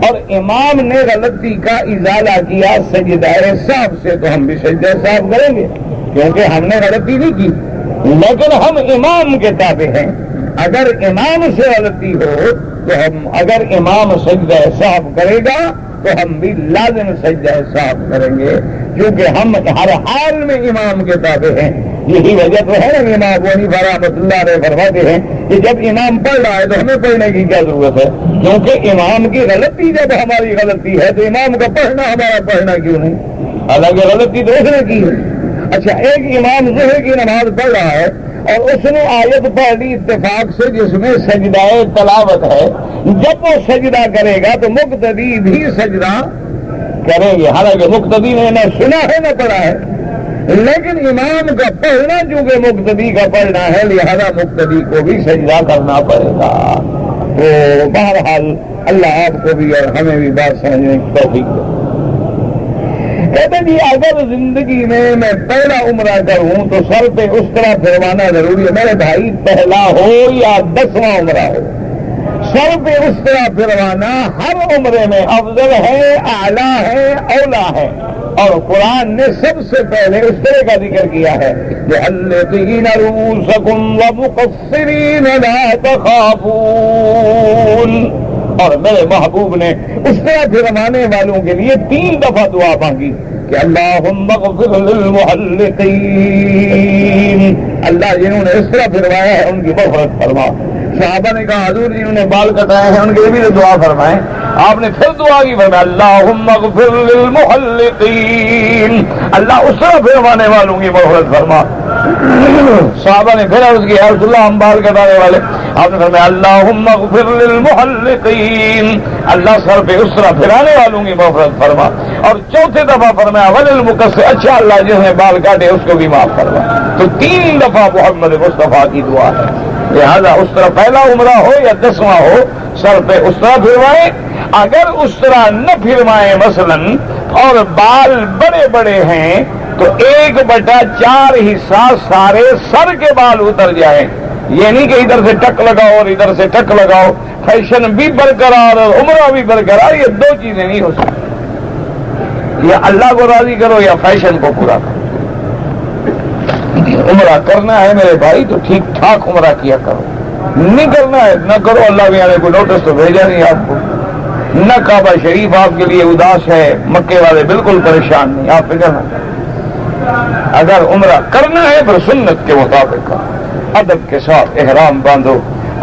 اور امام نے غلطی کا ازالہ کیا سجدہ سہو سے تو ہم بھی سجدہ سہو کریں گے کیونکہ ہم نے غلطی نہیں کی، لیکن ہم امام کے تابع ہیں. اگر امام سے غلطی ہو تو ہم، اگر امام سجدہ سہو کرے گا تو ہم بھی لازم سجدہ سہو کریں گے کیونکہ ہم ہر حال میں امام کے تابع ہیں. یہی وجہ تو ہے نا امام ابو حنیفہ رحمۃ اللہ علیہ فرماتے ہیں کہ جب امام پڑھ رہا ہے تو ہمیں پڑھنے کی کیا ضرورت ہے، کیونکہ امام کی غلطی جب ہماری غلطی ہے تو امام کا پڑھنا ہمارا پڑھنا کیوں نہیں؟ حالانکہ غلطی تو اس نے کی ہے. اچھا، ایک امام ظہر کی نماز پڑھ رہا ہے اور اس نے آیت پڑھ لی اتفاق سے جس میں سجدہ تلاوت ہے، جب وہ سجدہ کرے گا تو مقتدی بھی سجدہ کریں گے، حالانکہ مقتدی نے نہ سنا ہے نہ پڑھا ہے. لیکن امام کا پڑھنا چونکہ مقتدی کا پڑھنا ہے لہذا مقتدی کو بھی سجدہ کرنا پڑے گا. تو بہرحال اللہ آپ کو بھی اور ہمیں بھی بات سمجھنے کی توفیق دے. کہتے جی اگر زندگی میں پہلا عمرہ کروں تو سر پہ اس طرح پھروانا ضروری ہے. میرے بھائی پہلا ہو یا 10واں عمرہ ہو سر پہ اس طرح پھروانا ہر عمرے میں افضل ہے, اعلیٰ ہے, اولا ہے. اور قرآن نے سب سے پہلے اس طرح کا ذکر کیا ہے محلقین رؤوسکم ومقصرین لا تخافون. اور میرے محبوب نے اس طرح پھروانے والوں کے لیے 3 دفعہ دعا مانگی کہ اللہم اغفر للمحلقین, اللہ جنہوں نے اس طرح پھروایا ہے ان کی مغفرت فرما. صحابہ نے کہا حضور جنہوں نے بال کٹائے ہیں ان کے لیے بھی تو دعا فرمائیں. آپ نے پھر دعا کی فرمایا اللہم اغفر للمحلقین, اللہ اس طرح پھروانے والوں کی مغفرت فرما. صحابہ نے پھر عرض کی یا رسول اللہ ہم بال کٹانے والے. آپ نے فرمایا اللہم اغفر للمحلقین, اللہ سر پہ اس طرح پھرانے والوں کی مغفرت فرما. اور چوتھے دفعہ فرمایا وللمقصر, اچھا اللہ جس نے بال کاٹے اس کو بھی معاف فرما. تو 3 دفعہ محمد مصطفیٰ کی دعا ہے. لہذا اس طرح پہلا عمرہ ہو یا 10واں ہو سر پہ اس طرح پھروائیں. اگر اس طرح نہ پھروائیں مثلا اور بال بڑے بڑے ہیں تو 1/4 حصہ سارے سر کے بال اتر جائیں. یہ نہیں کہ ادھر سے ٹک لگاؤ اور ادھر سے ٹک لگاؤ. فیشن بھی برقرار اور عمرہ بھی برقرار, یہ 2 چیزیں نہیں ہو سکتی. یا اللہ کو راضی کرو یا فیشن کو پورا کرو. عمرہ کرنا ہے میرے بھائی تو ٹھیک ٹھاک عمرہ کیا کرو. نہیں کرنا ہے نہ کرو. اللہ بھی ہمیں کوئی نوٹس تو بھیجا نہیں آپ کو. نہ کعبہ شریف آپ کے لیے اداس ہے, مکے والے بالکل پریشان نہیں, آپ فکر نہ کریں. اگر عمرہ کرنا ہے تو سنت کے مطابق کرو, ادب کے ساتھ احرام باندھو,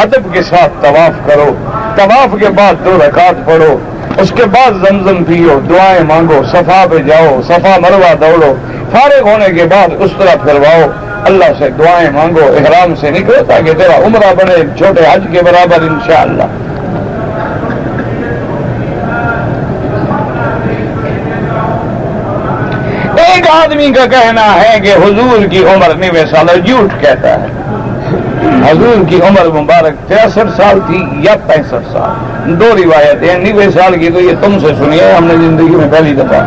ادب کے ساتھ طواف کرو, طواف کے بعد 2 رکعت پڑھو, اس کے بعد زمزم پیو, دعائیں مانگو, صفا پہ جاؤ, صفا مروہ دوڑو, فارغ ہونے کے بعد اس طرح پھرواؤ, اللہ سے دعائیں مانگو, احرام سے نکلو تاکہ تیرا عمرہ بنے چھوٹے حج کے برابر انشاءاللہ. ایک آدمی کا کہنا ہے کہ حضور کی عمر 90 سال, جھوٹ کہتا ہے. حضور کی عمر مبارک 63 سال تھی یا 65 سال, 2 روایتیں. 90 سال کی تو یہ تم سے سنی ہے, ہم نے زندگی میں پہلی دفعہ.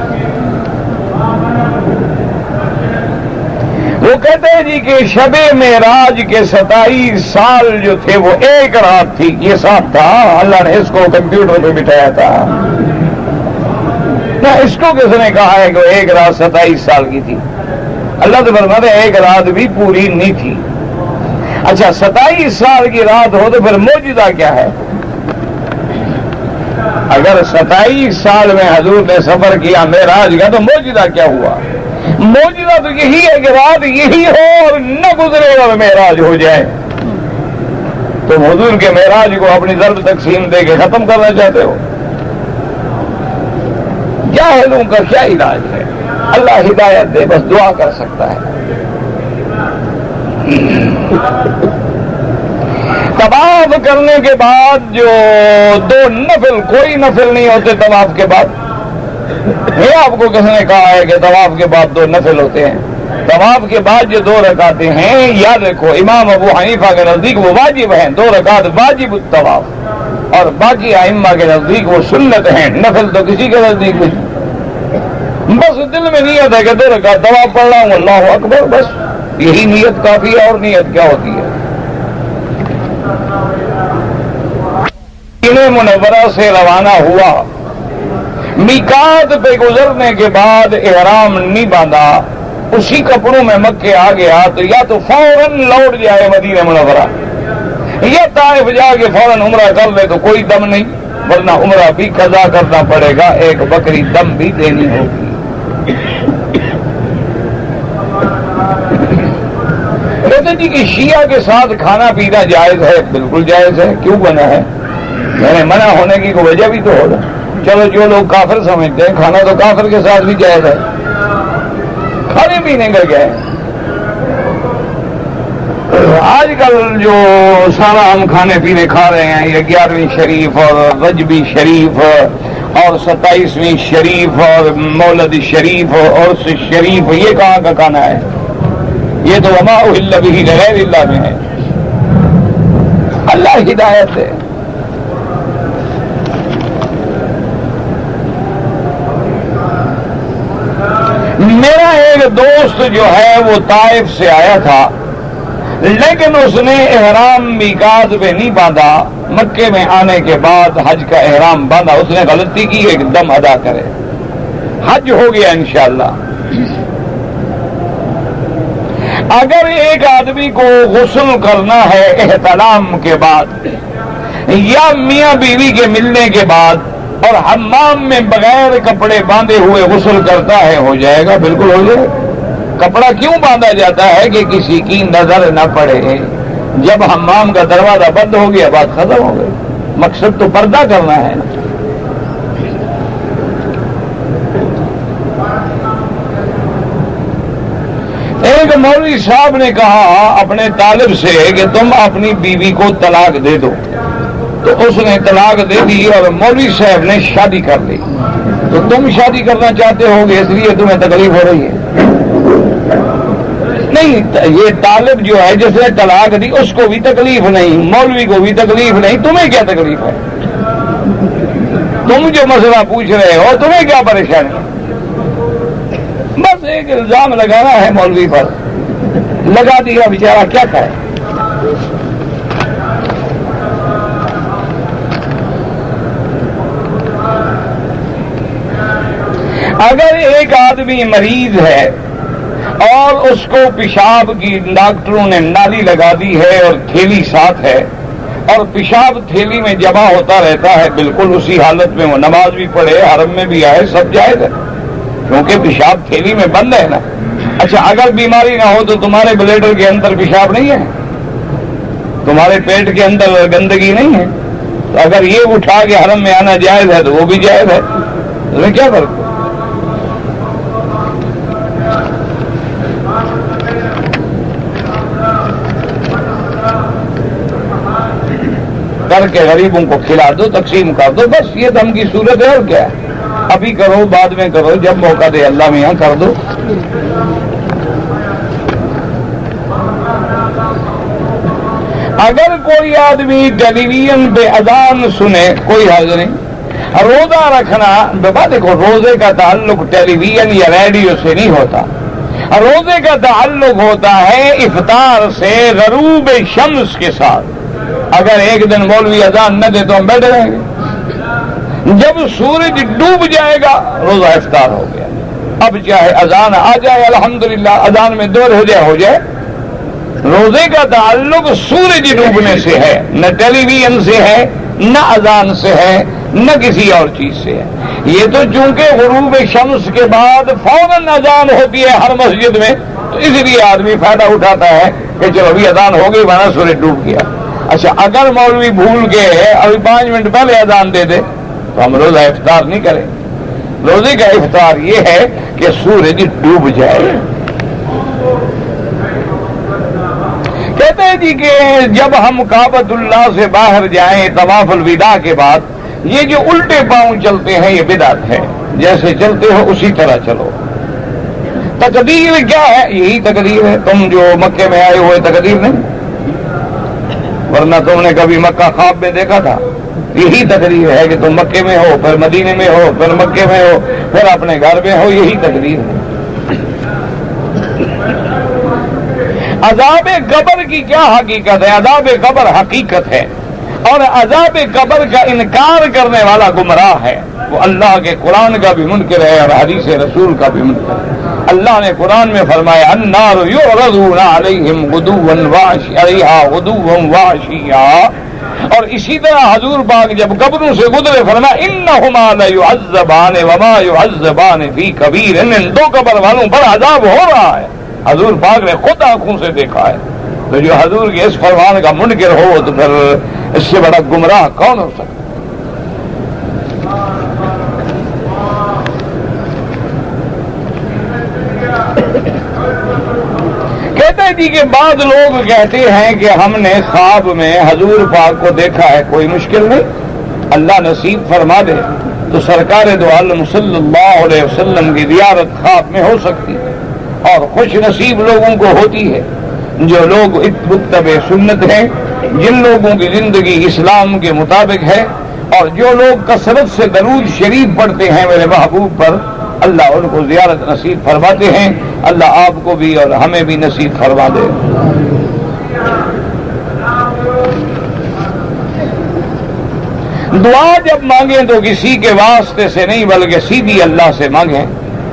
وہ کہتے ہیں جی کہ شب معراج کے 27 سال جو تھے وہ 1 رات تھی. یہ ساتھ تھا, اللہ نے اس کو کمپیوٹر پہ بٹھایا تھا. نہ اس کو کس نے کہا ہے کہ وہ 1 رات 27 سال کی تھی؟ اللہ تو فرماتے ہیں 1 رات بھی پوری نہیں تھی. اچھا 27 سال کی رات ہو تو پھر معجزہ کیا ہے؟ اگر 27 سال میں حضور نے سفر کیا معراج کا تو معجزہ کیا ہوا؟ معجزہ تو یہی ہے کہ رات یہی ہو اور نہ گزرے اور معراج ہو جائے. تم حضور کے معراج کو اپنی ضرب تقسیم دے کے ختم کرنا چاہتے ہو؟ جاہلوں کا کیا علاج ہے؟ اللہ ہدایت دے, بس دعا کر سکتا ہے. طواف کرنے کے بعد جو 2 نفل, کوئی نفل نہیں ہوتے طواف کے بعد. یہ آپ کو کس نے کہا ہے کہ طواف کے بعد 2 نفل ہوتے ہیں؟ طواف کے بعد جو 2 رکعتیں ہیں یاد رکھو امام ابو حنیفہ کے نزدیک وہ واجب ہیں. 2 رکعت واجب الطواف, اور باقی ائمہ کے نزدیک وہ سنت ہیں. نفل تو کسی کے نزدیک نہیں. بس دل میں نیت ہے کہ 2 رکعت طواف پڑھ رہا ہوں, اللہ اکبر, بس یہی نیت کافی ہے. اور نیت کیا ہوتی ہے؟ مدینہ منورہ سے روانہ ہوا, میقات پہ گزرنے کے بعد احرام نہیں باندھا, اسی کپڑوں میں مکے آ گیا تو یا تو فوراً لوٹ جائے مدینہ منورہ, یا طائف جا کے فوراً عمرہ کر لے تو کوئی دم نہیں, ورنہ عمرہ بھی قضا کرنا پڑے گا, 1 بکری دم بھی دینی ہوگی. کہتے جی کہ شیعہ کے ساتھ کھانا پینا جائز ہے. بالکل جائز ہے. کیوں بنا ہے؟ میں نے منع ہونے کی کوئی وجہ بھی تو ہوگا. چلو جو لوگ کافر سمجھتے ہیں کھانا تو کافر کے ساتھ بھی جائز ہے. کھانے پینے کا کیا ہے؟ آج کل جو سارا ہم کھانے پینے کھا رہے ہیں, یہ 11ویں شریف اور رجبی شریف اور 27ویں شریف اور مولد شریف اور عرس شریف، یہ کہاں کا کھانا ہے؟ یہ تو وما اہل بہ لغیر اللہ میں ہے۔ اللہ ہدایت ہے۔ میرا ایک دوست جو ہے وہ طائف سے آیا تھا، لیکن اس نے احرام میقات پہ نہیں باندھا، مکے میں آنے کے بعد حج کا احرام باندھا۔ اس نے غلطی کی، ایک دم ادا کرے، حج ہو گیا انشاءاللہ۔ اگر ایک آدمی کو غسل کرنا ہے احتلام کے بعد یا میاں بیوی کے ملنے کے بعد اور حمام میں بغیر کپڑے باندھے ہوئے غسل کرتا ہے، ہو جائے گا، بالکل ہو جائے گا۔ کپڑا کیوں باندھا جاتا ہے کہ کسی کی نظر نہ پڑے۔ جب حمام کا دروازہ بند ہو گیا بات ختم ہو گئی، مقصد تو پردہ کرنا ہے۔ ایک مولوی صاحب نے کہا اپنے طالب سے کہ تم اپنی بیوی کو طلاق دے دو، تو اس نے طلاق دے دی اور مولوی صاحب نے شادی کر لی۔ تو تم شادی کرنا چاہتے ہو گے، اس لیے تمہیں تکلیف ہو رہی ہے؟ نہیں، یہ طالب جو ہے جس نے طلاق دی اس کو بھی تکلیف نہیں، مولوی کو بھی تکلیف نہیں، تمہیں کیا تکلیف ہے؟ تم جو مسئلہ پوچھ رہے ہو تمہیں کیا پریشانی ہے؟ بس ایک الزام لگانا ہے مولوی پر، لگا دیا، بیچارہ کیا کرے۔ اگر ایک آدمی مریض ہے اور اس کو پیشاب کی ڈاکٹروں نے نالی لگا دی ہے اور تھیلی ساتھ ہے اور پیشاب تھیلی میں جمع ہوتا رہتا ہے، بالکل اسی حالت میں وہ نماز بھی پڑھے، حرم میں بھی آئے، سب جائز ہے، کیونکہ پیشاب تھیلی میں بند ہے نا۔ اچھا، اگر بیماری نہ ہو تو تمہارے بلیڈر کے اندر پیشاب نہیں ہے، تمہارے پیٹ کے اندر گندگی نہیں ہے، تو اگر یہ اٹھا کے حرم میں آنا جائز ہے تو وہ بھی جائز ہے، اس میں کیا فرق؟ کر کے غریبوں کو کھلا دو، تقسیم کر دو، بس یہ دم کی صورت ہے، اور کیا ہے؟ ابھی کرو، بعد میں کرو، جب موقع دے اللہ میاں کر دو۔ اگر کوئی آدمی ٹیلی ویژن پہ اذان سنے کوئی حرج نہیں۔ روزہ رکھنا، بابا دیکھو، روزے کا تعلق ٹیلی ویژن یا ریڈیو سے نہیں ہوتا، روزے کا تعلق ہوتا ہے افطار سے غروب شمس کے ساتھ۔ اگر ایک دن مولوی اذان نہ دے تو ہم بیٹھے رہیں گے، جب سورج ڈوب جائے گا روزہ افطار ہو گیا۔ اب چاہے اذان آ جائے، الحمدللہ، اذان میں دور ہو جائے، روزے کا تعلق سورج ڈوبنے سے ہے، نہ ٹیلی ویژن سے ہے، نہ اذان سے ہے، نہ کسی اور چیز سے ہے۔ یہ تو چونکہ غروب شمس کے بعد فوراً اذان ہوتی ہے ہر مسجد میں، تو اس لیے آدمی فائدہ اٹھاتا ہے کہ چلو ابھی اذان ہو گئی، ورنہ سورج ڈوب گیا۔ اچھا، اگر مولوی بھول کے ابھی 5 منٹ پہلے اذان دے دے تو ہم روزہ افطار نہیں کریں۔ روزے کا افطار یہ ہے کہ سورج ڈوب جائے۔ کہتے ہیں جی کہ جب ہم کعبۃ اللہ سے باہر جائیں طواف الوداع کے بعد، یہ جو الٹے پاؤں چلتے ہیں یہ بدعت ہے، جیسے چلتے ہو اسی طرح چلو۔ تقدیر کیا ہے؟ یہی تقدیر ہے، تم جو مکے میں آئے ہوئے تقدیر نہیں، ورنہ تم نے کبھی مکہ خواب میں دیکھا تھا؟ یہی تقدیر ہے کہ تم مکے میں ہو، پھر مدینے میں ہو، پھر مکے میں ہو، پھر اپنے گھر میں ہو، یہی تقدیر ہے۔ عذاب قبر کی کیا حقیقت ہے؟ عذاب قبر حقیقت ہے، اور عذاب قبر کا انکار کرنے والا گمراہ ہے، وہ اللہ کے قرآن کا بھی منکر ہے اور حدیث رسول کا بھی منکر ہے۔ اللہ نے قرآن میں فرمایا النار یعرضون علیہم غدوا وعشیا، اور اسی طرح حضور پاک جب قبروں سے گزرے فرمایا انہما لیعذبان وما یعذبان فی کبیر، ان دو قبر والوں پر عذاب ہو رہا ہے، حضور پاک نے خود آنکھوں سے دیکھا ہے۔ تو جو حضور کے اس فرمان کا منکر ہو تو پھر اس سے بڑا گمراہ کون ہو سکتا؟ کہتے ہیں جی کہ بعض لوگ کہتے ہیں کہ ہم نے خواب میں حضور پاک کو دیکھا ہے، کوئی مشکل نہیں، اللہ نصیب فرما دے۔ تو سرکار دو عالم صلی اللہ علیہ وسلم کی زیارت خواب میں ہو سکتی ہے، اور خوش نصیب لوگوں کو ہوتی ہے جو لوگ متبع سنت ہیں، جن لوگوں کی زندگی اسلام کے مطابق ہے، اور جو لوگ کثرت سے درود شریف پڑھتے ہیں میرے محبوب پر، اللہ ان کو زیارت نصیب فرماتے ہیں۔ اللہ آپ کو بھی اور ہمیں بھی نصیب فرما دے۔ دعا جب مانگیں تو کسی کے واسطے سے نہیں بلکہ سیدھی اللہ سے مانگیں،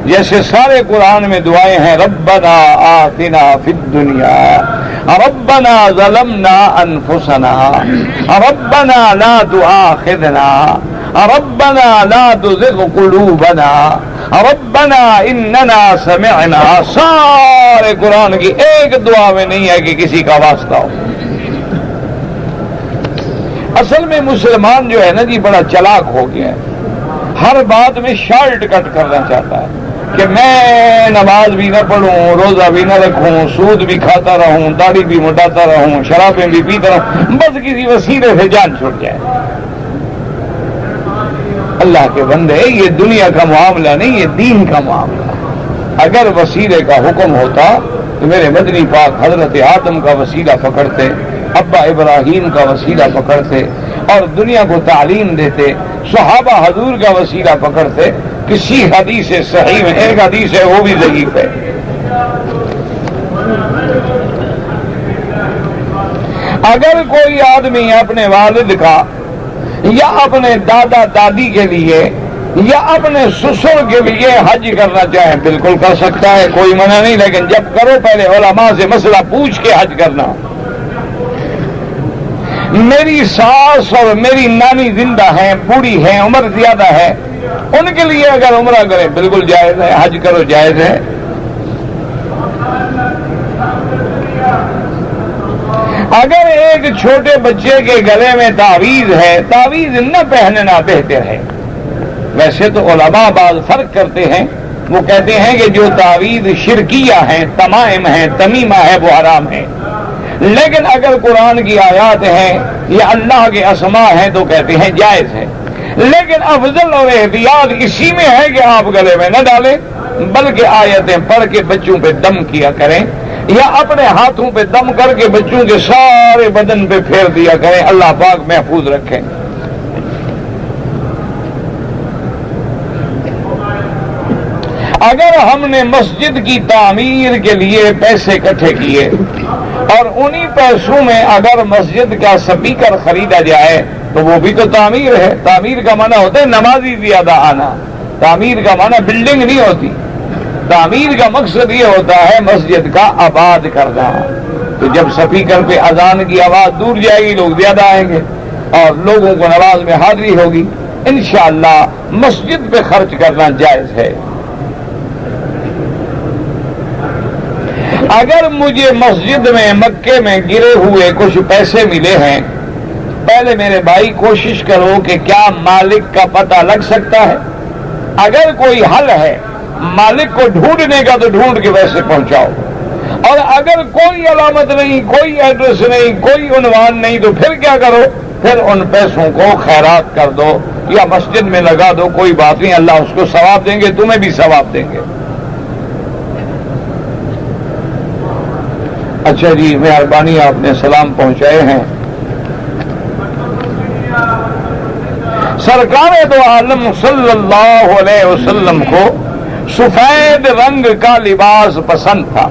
جیسے سارے قرآن میں دعائیں ہیں، ربنا آتنا فی الدنیا، ربنا ظلمنا انفسنا، ربنا لا تؤاخذنا، ربنا لا تزغ قلوبنا، ربنا اننا سمعنا۔ سارے قرآن کی ایک دعا میں نہیں ہے کہ کسی کا واسطہ ہو۔ اصل میں مسلمان جو ہے نا جی بڑا چلاک ہو گیا ہے، ہر بات میں شارٹ کٹ کرنا چاہتا ہے کہ میں نماز بھی نہ پڑھوں، روزہ بھی نہ رکھوں، سود بھی کھاتا رہوں، داڑھی بھی مٹاتا رہوں، شرابیں بھی پیتا رہوں، بس کسی وسیلے سے جان چھوٹ جائے۔ اللہ کے بندے، یہ دنیا کا معاملہ نہیں، یہ دین کا معاملہ۔ اگر وسیلے کا حکم ہوتا تو میرے مدنی پاک حضرت آدم کا وسیلہ پکڑتے، ابا ابراہیم کا وسیلہ پکڑتے اور دنیا کو تعلیم دیتے، صحابہ حضور کا وسیلہ پکڑتے۔ کسی حدیث صحیح میں ایک حدیث ہے وہ بھی ضعیف ہے، اگر کوئی آدمی اپنے والد کا یا اپنے دادا دادی کے لیے یا اپنے سسر کے لیے حج کرنا چاہے بالکل کر سکتا ہے، کوئی منع نہیں، لیکن جب کرو پہلے علماء سے مسئلہ پوچھ کے حج کرنا۔ میری ساس اور میری نانی زندہ ہیں، بوڑھی ہیں، عمر زیادہ ہے، ان کے لیے اگر عمرہ کریں بالکل جائز ہے، حج کرو جائز ہے۔ اگر ایک چھوٹے بچے کے گلے میں تعویذ ہے، تعویذ نہ پہننا بہتر ہے۔ ویسے تو علماء بعض فرق کرتے ہیں، وہ کہتے ہیں کہ جو تعویذ شرکیہ ہیں، تمائم ہیں، تمیمہ ہے، وہ حرام ہے، لیکن اگر قرآن کی آیات ہیں یا اللہ کے اسماء ہیں تو کہتے ہیں جائز ہے۔ لیکن افضل اور احتیاط اسی میں ہے کہ آپ گلے میں نہ ڈالیں، بلکہ آیتیں پڑھ کے بچوں پہ دم کیا کریں، یا اپنے ہاتھوں پہ دم کر کے بچوں کے سارے بدن پہ پھیر دیا کریں۔ اللہ پاک محفوظ رکھیں۔ اگر ہم نے مسجد کی تعمیر کے لیے پیسے اکٹھے کیے اور انہی پیسوں میں اگر مسجد کا سپیکر خریدا جائے تو وہ بھی تو تعمیر ہے۔ تعمیر کا معنی ہوتا ہے نمازی زیادہ آنا، تعمیر کا معنی بلڈنگ نہیں ہوتی، تعمیر کا مقصد یہ ہوتا ہے مسجد کا آباد کرنا۔ تو جب سپیکر پہ اذان کی آواز دور جائے گی لوگ زیادہ آئیں گے اور لوگوں کو نماز میں حاضری ہوگی، انشاءاللہ مسجد پہ خرچ کرنا جائز ہے۔ اگر مجھے مسجد میں مکے میں گرے ہوئے کچھ پیسے ملے ہیں، پہلے میرے بھائی کوشش کرو کہ کیا مالک کا پتہ لگ سکتا ہے۔ اگر کوئی حل ہے مالک کو ڈھونڈنے کا تو ڈھونڈ کے ویسے پہنچاؤ، اور اگر کوئی علامت نہیں، کوئی ایڈریس نہیں، کوئی عنوان نہیں تو پھر کیا کرو، پھر ان پیسوں کو خیرات کر دو یا مسجد میں لگا دو، کوئی بات نہیں، اللہ اس کو ثواب دیں گے، تمہیں بھی ثواب دیں گے۔ اچھا جی، مہربانی آپ نے سلام پہنچائے ہیں۔ سرکار دو عالم صلی اللہ علیہ وسلم کو سفید رنگ کا لباس پسند تھا،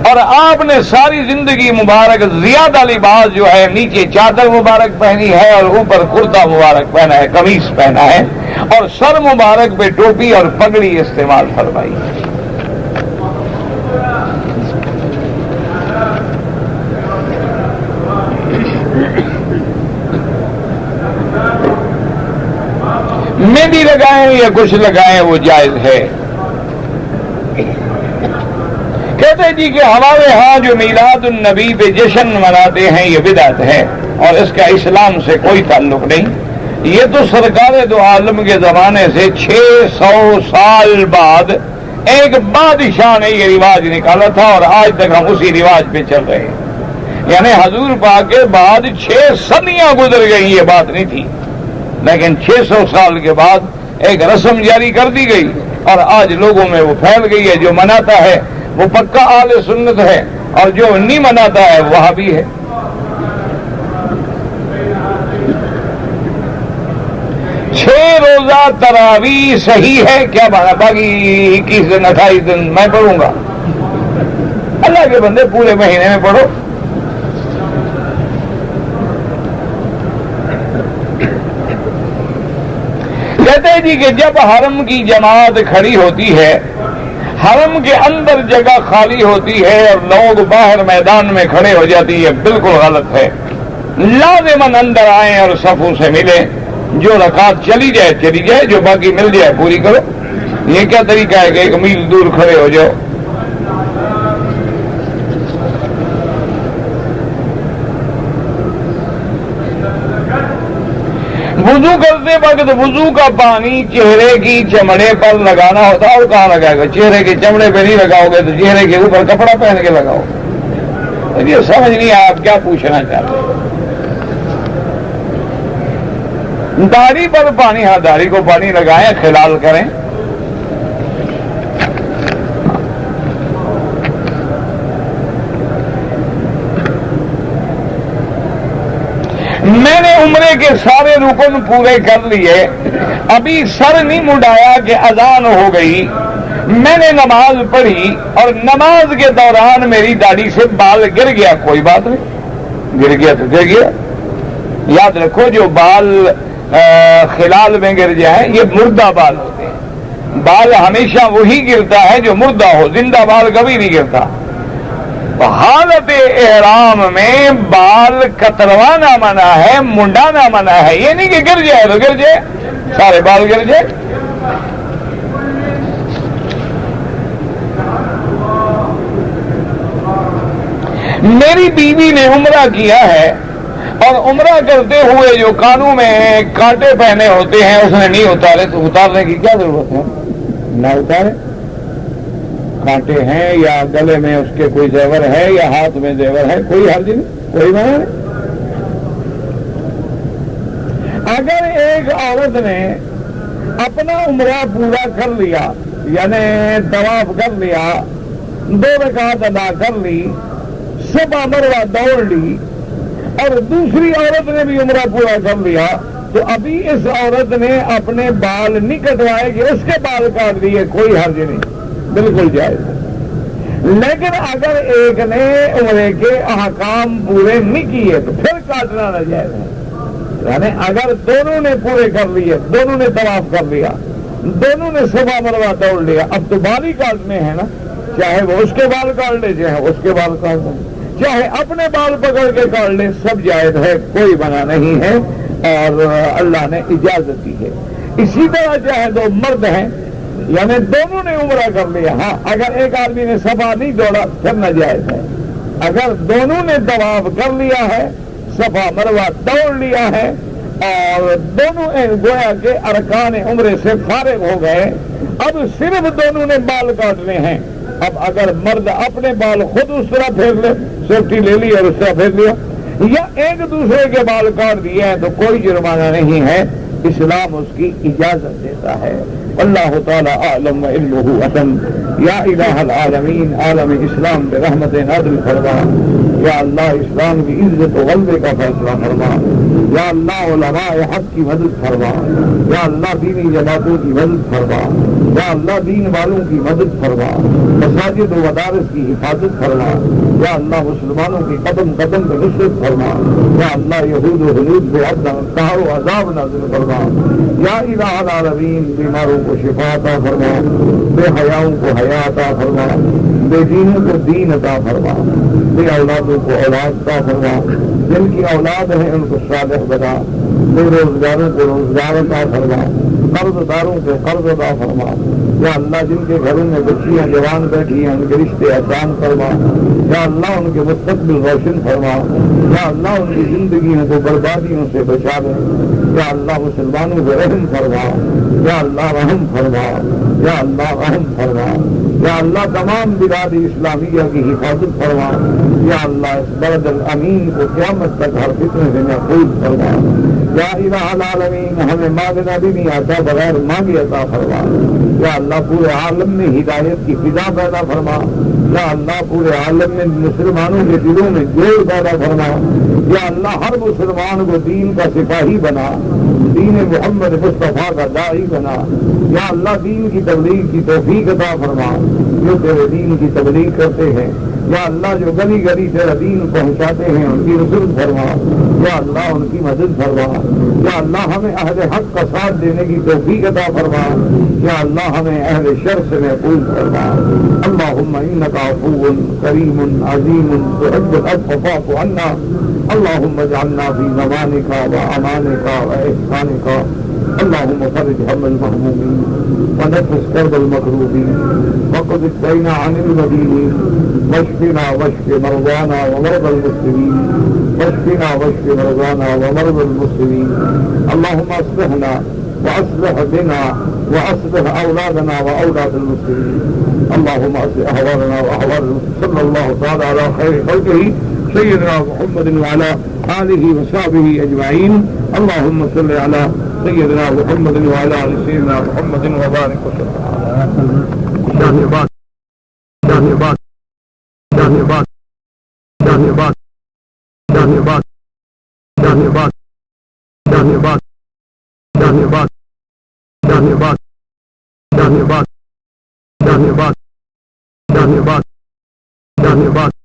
اور آپ نے ساری زندگی مبارک زیادہ لباس جو ہے نیچے چادر مبارک پہنی ہے اور اوپر کرتا مبارک پہنا ہے، قمیص پہنا ہے، اور سر مبارک پہ ٹوپی اور پگڑی استعمال فرمائی۔ مہندی لگائیں یا کچھ لگائیں وہ جائز ہے۔ کہتے جی کہ ہمارے ہاں جو میلاد النبی پہ جشن مناتے ہیں یہ بدعت ہے اور اس کا اسلام سے کوئی تعلق نہیں۔ یہ تو سرکار دو عالم کے زمانے سے 600 سال بعد ایک بادشاہ نے یہ رواج نکالا تھا اور آج تک ہم اسی رواج پہ چل رہے ہیں۔ یعنی حضور پاک کے بعد 6 صدیاں گزر گئی، یہ بات نہیں تھی، لیکن 600 سال کے بعد ایک رسم جاری کر دی گئی اور آج لوگوں میں وہ پھیل گئی ہے. جو مناتا ہے وہ پکا اہل سنت ہے اور جو نہیں مناتا ہے وہ بھی ہے. چھ روزہ تراویح صحیح ہے کیا بات ہے؟ باقی 21 دن 28 دن میں پڑھوں گا. اللہ کے بندے پورے مہینے میں پڑھو. کہتے ہیں جی کہ جب حرم کی جماعت کھڑی ہوتی ہے، حرم کے اندر جگہ خالی ہوتی ہے اور لوگ باہر میدان میں کھڑے ہو جاتی ہے، بالکل غلط ہے. لازماً اندر آئیں اور صفوں سے ملیں. جو رکعت چلی جائے، جو باقی مل جائے پوری کرو. یہ کیا طریقہ ہے کہ 1 میل دور کھڑے ہو جاؤ؟ وضو کرتے وقت وضو کا پانی چہرے کی چمڑے پر لگانا ہوتا ہے. اور کہاں لگائے گا؟ چہرے کے چمڑے پہ نہیں لگاؤ گے تو چہرے کے اوپر کپڑا پہن کے لگاؤ. یہ سمجھ نہیں آپ کیا پوچھنا چاہتے ہیں. داڑھی پر پانی، ہاں داڑھی کو پانی لگائیں، خلال کریں. میں نے عمرے کے سارے رکن پورے کر لیے، ابھی سر نہیں مڈایا کہ اذان ہو گئی. میں نے نماز پڑھی اور نماز کے دوران میری داڑھی سے بال گر گیا. کوئی بات نہیں، گر گیا تو گر گیا. یاد رکھو جو بال خلال میں گر جائیں یہ مردہ بال ہوتے ہیں. بال ہمیشہ وہی گرتا ہے جو مردہ ہو، زندہ بال کبھی نہیں گرتا. حالت احرام میں بال کتروانا منع ہے، منڈانا منع ہے. یہ نہیں کہ گر جائے تو گر جائے، سارے بال گر جائے. میری بیوی نے عمرہ کیا ہے اور عمرہ کرتے ہوئے جو کانوں میں کانٹے پہنے ہوتے ہیں اس نے نہیں اتارے، تو اتارنے کی کیا ضرورت ہے؟ نہ اتارے. کانٹے ہیں یا گلے میں اس کے کوئی زیور ہے یا ہاتھ میں زیور ہے، کوئی حرج نہیں، کوئی منع نہیں. اگر ایک عورت نے اپنا عمرہ پورا کر لیا، یعنی طواف کر لیا، 2 رکعت ادا کر لی، صبح مروہ دوڑ لی، اور دوسری عورت نے بھی عمرہ پورا کر لیا، تو ابھی اس عورت نے اپنے بال نہیں کٹوائے کہ اس کے بال کاٹ دیے، کوئی حرج نہیں، بالکل جائز ہے. لیکن اگر ایک نے عمرے کے احکام پورے نہیں کیے تو پھر کاٹنا ناجائز ہے. یعنی اگر دونوں نے پورے کر لیے، دونوں نے طواف کر لیا، دونوں نے صبح مروہ دوڑ لیا، اب تو بال ہی کاٹنے ہیں نا. چاہے وہ اس کے بال کاٹ لے، چاہے اس کے بال کاٹ لے، چاہے اپنے بال پکڑ کے کاٹ لے، سب جائز ہے، کوئی منع نہیں ہے اور اللہ نے اجازت دی ہے. اسی طرح چاہے 2 مرد ہیں، یعنی دونوں نے عمرہ کر لیا، ہاں اگر ایک آدمی نے صفا نہیں دوڑا پھر ناجائز ہے. اگر دونوں نے طواف کر لیا ہے، صفا مروہ دوڑ لیا ہے اور دونوں گویا کے ارکان عمرے سے فارغ ہو گئے، اب صرف دونوں نے بال کاٹنے ہیں. اب اگر مرد اپنے بال خود اس طرح پھیر لے، سیفٹی لے لی اور اس طرح پھیر لیا، یا ایک دوسرے کے بال کاٹ دیے ہیں تو کوئی جرمانہ نہیں ہے، اسلام اس کی اجازت دیتا ہے. اللہ تعالی اعلم وعلمہ اتم. یا الہ العالمین، عالم اسلام برحمت نازل فرما. یا اللہ اسلام کی عزت و غلبے کا فیصلہ فرما. یا اللہ علماء حق کی مدد فرما. یا اللہ دینی جماعتوں کی مدد فرما. یا اللہ دین والوں کی مدد فرما. مساجد و مدارس کی حفاظت فرما. یا اللہ مسلمانوں کی قدم قدم پہ نصرت فرما. یا اللہ یہود و حدود پہ قہر و عذاب نازل فرما. یا الہ العالمین بیماروں کو شفا عطا فرما، بے حیاؤں کو حیا عطا فرما، بے دینوں کو دین عطا فرما، بے اولادوں کو اولاد عطا فرما، جن کی اولاد ہیں ان کو صالح بنا، بے روزگاروں کو روزگار عطا فرما، قرض داروں کو قرض عطا فرما. یا اللہ جن کے گھروں میں بچیاں جوان بیٹھی ہیں ان کے رشتے آسان فرما. یا اللہ ان کے مستقبل روشن فرما. یا اللہ ان کی زندگیوں کو بربادیوں سے بچا لے. یا اللہ مسلمانوں کو رحم فرما، یا اللہ رحم فرما، یا اللہ رحم فرما، یا اللہ تمام بلاد اسلامیہ کی حفاظت فرما، یا اللہ اس بلد الامین کو قیامت تک ہر فتنے سے محفوظ فرما، یا الہ العالمین ہمیں مانگنا بھی نہیں آتا بغیر مانگے عطا فرما، یا اللہ پورے عالم میں ہدایت کی فضا پیدا فرما، یا اللہ پورے عالم میں مسلمانوں کے دلوں میں جوڑ پیدا فرما، یا اللہ ہر مسلمان کو دین کا سپاہی بنا، دین محمد مصطفیٰ کا داعی بنا، یا اللہ دین کی تبلیغ کی توفیق عطا فرما، جو تیرے دین کی تبلیغ کرتے ہیں، یا اللہ جو گلی گلی تیرا دین پہنچاتے ہیں ان کی نصرت فرما، یا اللہ ان کی مدد فرما، یا اللہ ہمیں اہل حق کا ساتھ دینے کی توفیق عطا فرما، یا اللہ ہمیں اہل شر سے محفوظ فرما۔ اللہم انک عفو کریم عظیم تحب العفو فاعف عنا، اللہم اجعلنا فی ضمانک و امانک و احسانک، اللہم فرج ہم المہمومین ونفس کرب المکروبین وقض الدین عن المدینین واشفنا واشف مرضانا ومرضى المسلمين، واشفنا واشف مرضانا ومرضى المسلمين، اللهم اصلحنا واصلح بنا واصلح اولادنا واولاد المسلمين، اللهم اصلح احوالنا واحوال المسلمين، صلى الله تعالى على خير خلقه سيدنا محمد وعلى آله وصحبه أجمعين، اللهم صل على سيدنا محمد وعلى آل سيدنا محمد وبارك وسلم. شاهبات شاهبات شاهبات شاهبات شاهبات شاهبات شاهبات شاهبات شاهبات شاهبات شاهبات شاهبات شاهبات